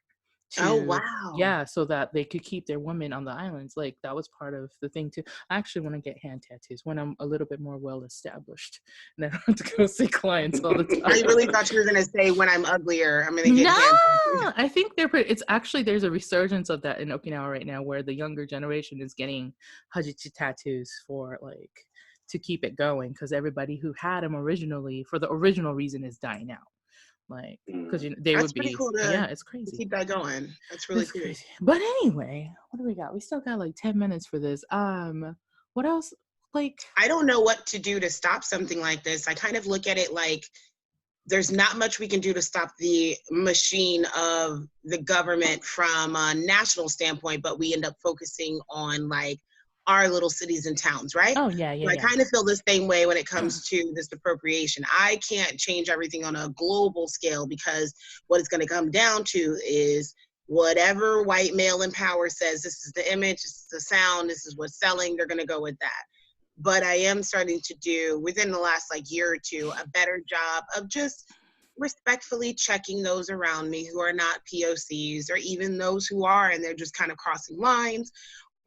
Yeah, so that they could keep their women on the islands. Like that was part of the thing too. I actually want to get hand tattoos when I'm a little bit more well established and I don't have to go see clients all the time.
I really thought you were gonna say when I'm uglier, I'm gonna get hand tattoos.
I think they're pretty. It's actually there's a resurgence of that in Okinawa right now, where the younger generation is getting hajichi tattoos for like to keep it going, because everybody who had them originally for the original reason is dying out. like, because they
That's
would
pretty
be,
cool
yeah, it's crazy.
keep that going. That's really cool.
Crazy. But anyway, what do we got? We still got like 10 minutes for this. What else? Like,
I don't know what to do to stop something like this. I kind of look at it like there's not much we can do to stop the machine of the government from a national standpoint, but we end up focusing on like our little cities and towns, right?
oh yeah,
So I kind of feel the same way when it comes to this appropriation. I can't change everything on a global scale because what it's going to come down to is whatever white male in power says, this is the image, this is the sound, this is what's selling, they're going to go with that. But I am starting to do, within the last like year or two, a better job of just respectfully checking those around me who are not POCs, or even those who are and they're just kind of crossing lines,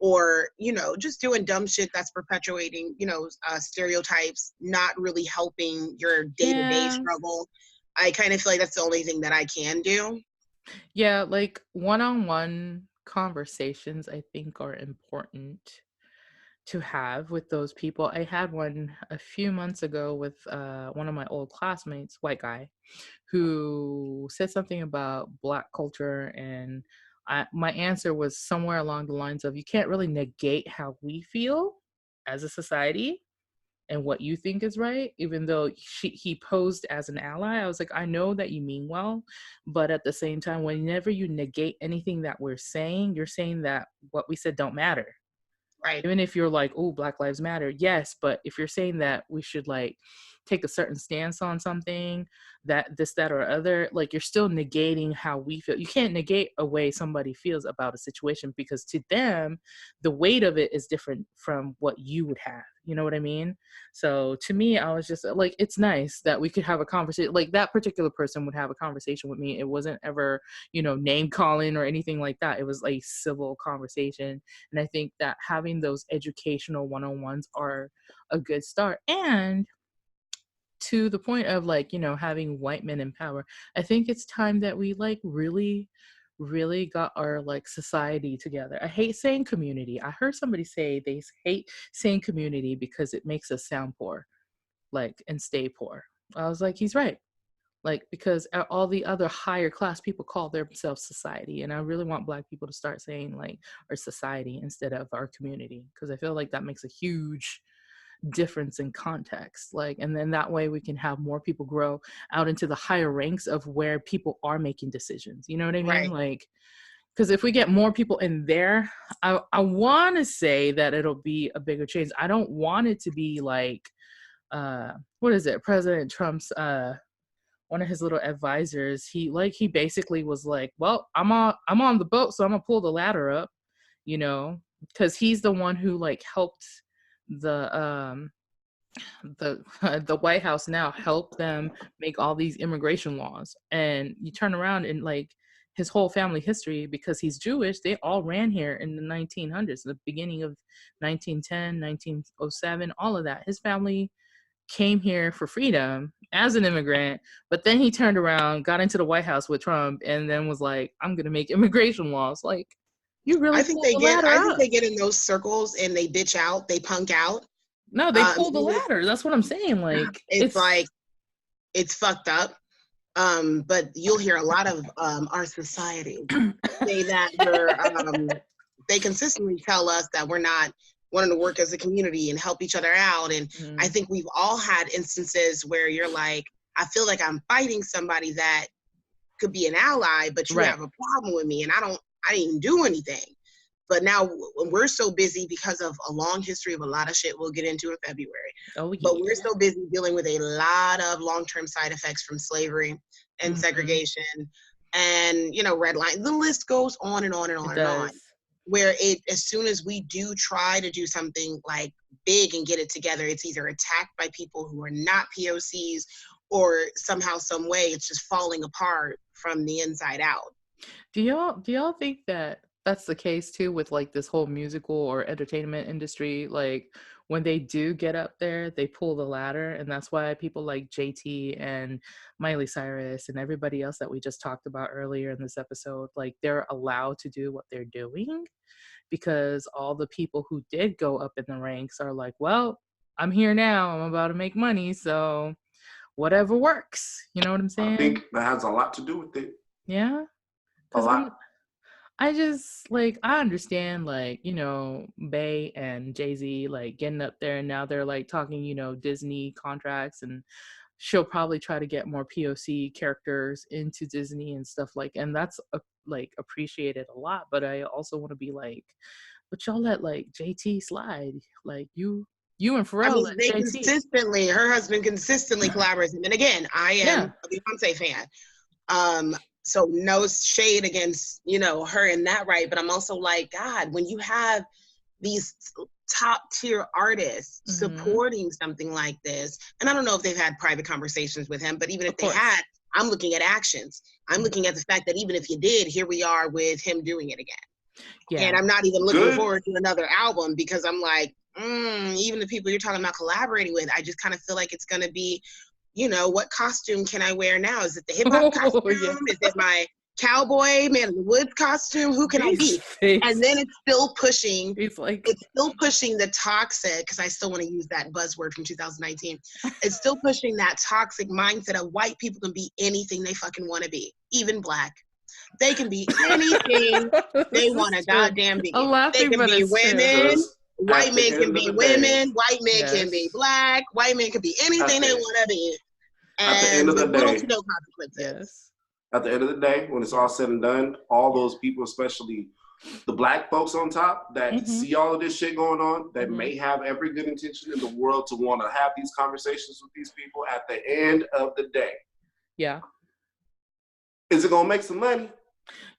or, you know, just doing dumb shit that's perpetuating, you know, stereotypes, not really helping your day-to-day struggle. I kind of feel like that's the only thing that I can do.
Yeah, like one-on-one conversations, I think, are important to have with those people. I had one a few months ago with one of my old classmates, white guy, who said something about Black culture, and my answer was somewhere along the lines of, you can't really negate how we feel as a society and what you think is right, even though he posed as an ally. I was like, I know that you mean well, but at the same time, whenever you negate anything that we're saying, you're saying that what we said don't matter.
Right.
Even if you're like, oh, Black Lives Matter, yes, but if you're saying that we should like take a certain stance on something, that this, that, or other, like, you're still negating how we feel. You can't negate a way somebody feels about a situation, because to them, the weight of it is different from what you would have. You know what I mean? So to me, I was just like, it's nice that we could have a conversation. Like, that particular person would have a conversation with me. It wasn't ever, you know, name calling or anything like that. It was a civil conversation. And I think that having those educational one-on-ones are a good start. And to the point of like, you know, having white men in power, I think it's time that we like really got our like society together. I hate saying community. I heard somebody say they hate saying community because it makes us sound poor, like, and stay poor. I was like, he's right. Like, because all the other higher class people call themselves society, and I really want Black people to start saying like our society instead of our community, because I feel like that makes a huge difference in context. Like, and then that way we can have more people grow out into the higher ranks of where people are making decisions. You know what I mean?
Right.
Like, because if we get more people in there, I want to say that it'll be a bigger change. I don't want it to be like, what is it? President Trump's, one of his little advisors, he basically was like, well, I'm on the boat, so I'm gonna pull the ladder up, you know, because he's the one who like helped the the White House now help them make all these immigration laws. And you turn around and like his whole family history, because he's Jewish, they all ran here in the 1900s, the beginning of 1910, 1907, all of that. His family came here for freedom as an immigrant, but then he turned around, got into the White House with Trump, and then was like, I'm gonna make immigration laws. Like, you really pulled the ladder up.
I think they get in those circles and they bitch out, they punk out.
No, they pulled the ladder. That's what I'm saying. Like,
it's like, it's fucked up. But you'll hear a lot of our society say that they consistently tell us that we're not wanting to work as a community and help each other out. And I think we've all had instances where you're like, I feel like I'm fighting somebody that could be an ally, but you have a problem with me, and I didn't even do anything. But now we're so busy because of a long history of a lot of shit we'll get into in February.
Oh, yeah.
But we're so busy dealing with a lot of long-term side effects from slavery and segregation and, you know, red line. The list goes on and on and on and on. Where as soon as we do try to do something like big and get it together, it's either attacked by people who are not POCs, or somehow, some way, it's just falling apart from the inside out.
Do y'all think that that's the case too with like this whole musical or entertainment industry? Like, when they do get up there, they pull the ladder, and that's why people like JT and Miley Cyrus and everybody else that we just talked about earlier in this episode, like, they're allowed to do what they're doing, because all the people who did go up in the ranks are like, well, I'm here now, I'm about to make money, so whatever works. You know what I'm saying?
I think that has a lot to do with it.
Yeah.
A lot.
I just, like, I understand, like, you know, Bey and Jay-Z, like, getting up there, and now they're, like, talking, you know, Disney contracts, and she'll probably try to get more POC characters into Disney and stuff, like, and that's, like, appreciated a lot, but I also want to be like, but y'all let, like, JT slide. Like, you and Pharrell,
I mean,
let
they
JT.
consistently, her husband consistently collaborates. And again, I am a Beyonce fan. So no shade against, you know, her in that right. But I'm also like, God, when you have these top tier artists supporting something like this, and I don't know if they've had private conversations with him, but even if they had, I'm looking at actions. I'm looking at the fact that even if you did, here we are with him doing it again. Yeah. And I'm not even looking forward to another album, because I'm like, even the people you're talking about collaborating with, I just kind of feel like it's going to be, you know, what costume can I wear now? Is it the hip hop costume? Yeah. Is it my cowboy Man of the Woods costume? Who can I be? And then it's still pushing. It's still pushing the toxic, because I still want to use that buzzword from 2019. It's still pushing that toxic mindset of white people can be anything they fucking want to be, even Black. They can be anything they want to goddamn be. They can be women. White men can be women. White men can be Black. White men can be anything they want to be. And
at the end of the day,
no consequences.
At the end of the day, when it's all said and done, all those people, especially the Black folks on top that see all of this shit going on, that may have every good intention in the world to want to have these conversations with these people, at the end of the day, is it gonna make some money?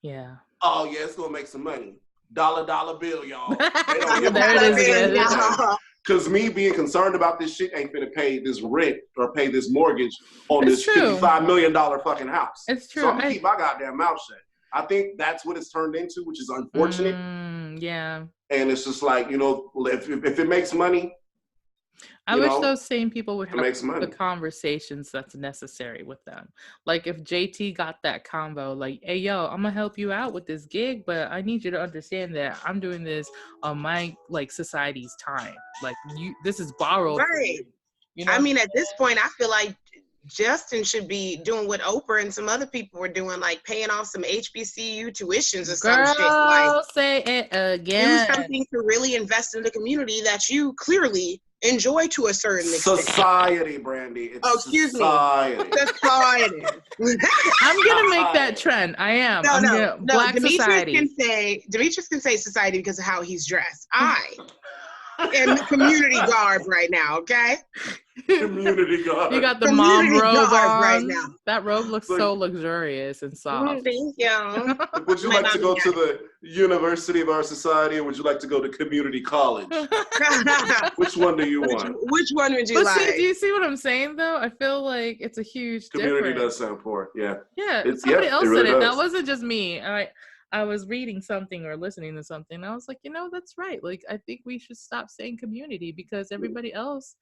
Yeah. Oh yeah, it's gonna make some money. Dollar bill, y'all. There it is again. Because me being concerned about this shit ain't gonna pay this rent or pay this mortgage on this $55 million fucking house. It's true. So I'm gonna keep my goddamn mouth shut. I think that's what it's turned into, which is unfortunate. Yeah. And it's just like, you know, if it makes money,
I wish those same people would have the conversations that's necessary with them. Like if JT got that convo, like, hey, yo, I'm gonna help you out with this gig, but I need you to understand that I'm doing this on my like society's time. Like this is borrowed. Right.
You know? I mean, at this point, I feel like Justin should be doing what Oprah and some other people were doing, like paying off some HBCU tuitions or some shit. Like,
say it again.
Do something to really invest in the community that you clearly enjoy to a certain extent.
Society, Brandy. It's society.
Society.
I'm gonna make that trend. I am.
No.
Black society.
Demetrius can say society because of how he's dressed. I am community garb right now. Okay.
Community garb.
You got the mom robe on right now. That robe looks so luxurious and soft.
Thank you.
Would you like to go to the University of our society, or would you like to go to community college? Which one do you want?
Which one would you like?
See, do you see what I'm saying though? I feel like it's a huge
community
difference.
does sound poor. Yeah.
Yeah. Somebody else said it. That wasn't just me. I was reading something or listening to something, and I was like, you know, that's right. Like, I think we should stop saying community, because everybody else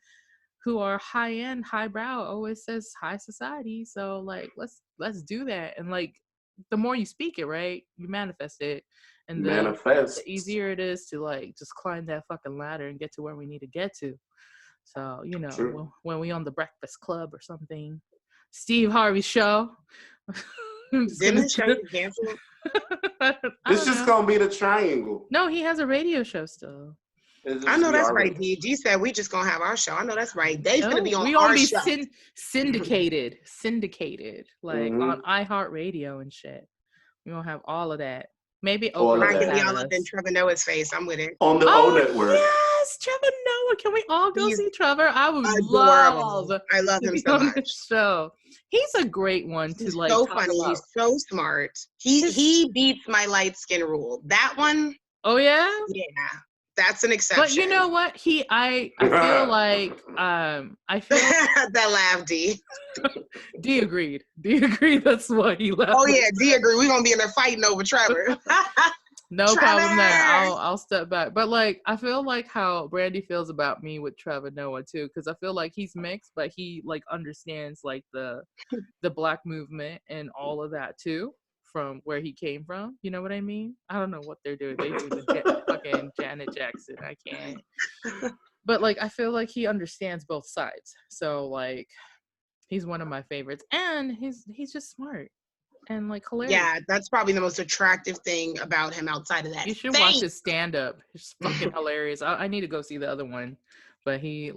who are high-end, highbrow always says high society. So, like, let's do that. And, like, the more you speak it, right, you manifest it. And the easier it is to, like, just climb that fucking ladder and get to where we need to get to. So, you know, when we on the Breakfast Club or something, Steve Harvey show.
Didn't the show get canceled?
It's just gonna be the Triangle.
No, he has a radio show still.
I know that's right. D said we just gonna have our show. I know that's right. They's gonna be on our show.
Syndicated, like on iHeartRadio and shit. We're gonna have all of that. Maybe over.
I can be all up in Trevor Noah's face. I'm with it.
On the O Network.
Yes, Trevor Noah. Can we all go see Trevor? I would love.
I love him so much.
So he's a great one to like.
So funny. About. He's so smart. He beats my light skin rule. That one.
Oh yeah.
Yeah. That's an exception.
But you know what? I feel like I feel
that laugh, D.
D agreed. That's what he left.
Oh yeah, D agreed. We're gonna be in there fighting over Trevor.
No problem there. I'll step back. But like I feel like how Brandy feels about me with Trevor Noah too, because I feel like he's mixed, but he like understands like the Black movement and all of that too. From where he came from, you know what I mean? I don't know what they're doing. They do the fucking Janet Jackson. I can't. But like, I feel like he understands both sides. So like, He's one of my favorites, and he's just smart and like hilarious.
Yeah, that's probably the most attractive thing about him outside of that.
You should watch his stand-up. It's fucking hilarious. I need to go see the other one, but he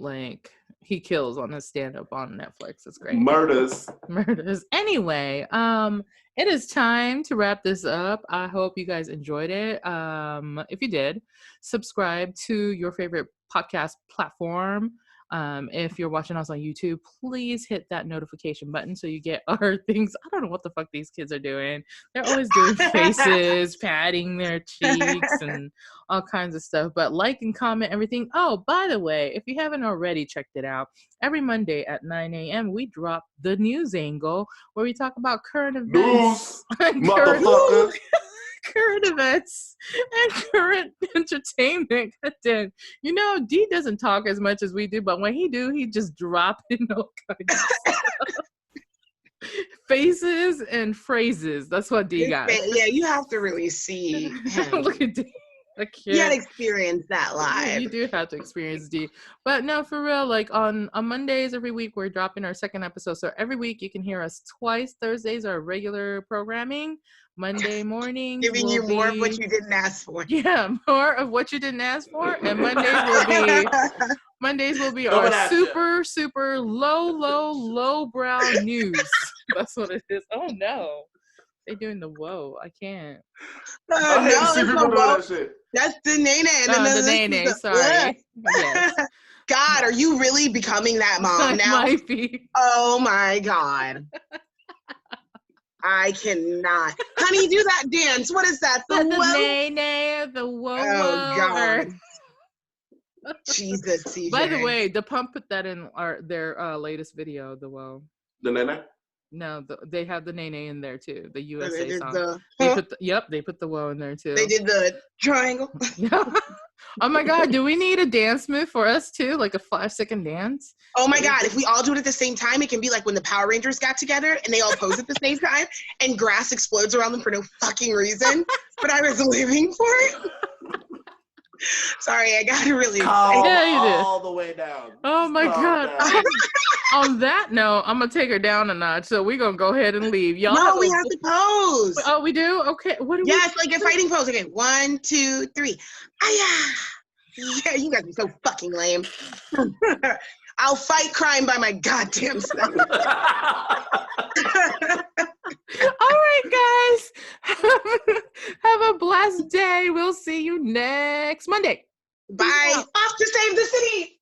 kills on his stand-up on Netflix. It's great.
Murders.
Anyway, it is time to wrap this up. I hope you guys enjoyed it. If you did, subscribe to your favorite podcast platform. If you're watching us on YouTube, please hit that notification button so you get our things. I don't know what the fuck these kids are doing. They're always doing faces, patting their cheeks, and all kinds of stuff. But like and comment everything. Oh, by the way, if you haven't already checked it out, every Monday at 9 a.m. we drop the News Angle, where we talk about current events.
Motherfucker.
Current events and current entertainment content. You know, D doesn't talk as much as we do, but when he do, he just drop in all kinds of stuff. Faces and phrases. That's what D got.
Yeah, you have to really see him.
Look at D.
You gotta experience that live.
You do have to experience D. But no, for real, like on Mondays every week, we're dropping our second episode. So every week you can hear us twice. Thursdays are regular programming. Monday morning
giving you more of what you didn't ask for.
Yeah, more of what you didn't ask for. And Mondays will be our super low brow news. That's what it is. Oh no. They're doing the whoa. I can't.
That's the nene.
The nene, sorry. Yes.
God, are you really becoming that mom now?
Might be.
Oh my God. I cannot. Honey, do that dance. What is that? The whoa?
Nene, the whoa.
Oh God. Jesus, CJ.
By the way, the Pump put that in their latest video, the whoa.
The nene?
No, they have the nene in there too. The USA song. They put the whoa in there too.
They did the triangle.
Oh my God, do we need a dance move for us too? Like a 5-second dance?
Oh my God, if we all do it at the same time, it can be like when the Power Rangers got together and they all pose at the same time and grass explodes around them for no fucking reason. But I was living for it. Sorry, I got really
all the way down.
Oh my God. On that note, I'm gonna take her down a notch. So we're gonna go ahead and leave. Y'all
we have to pose.
Oh, we do? Okay. What do
Yes, like a fighting pose. Okay, 1, 2, 3. Aya! Yeah, you guys are so fucking lame. I'll fight crime by my goddamn self.
All right, guys. Have a blessed day. We'll see you next Monday.
Bye. Off to save the city.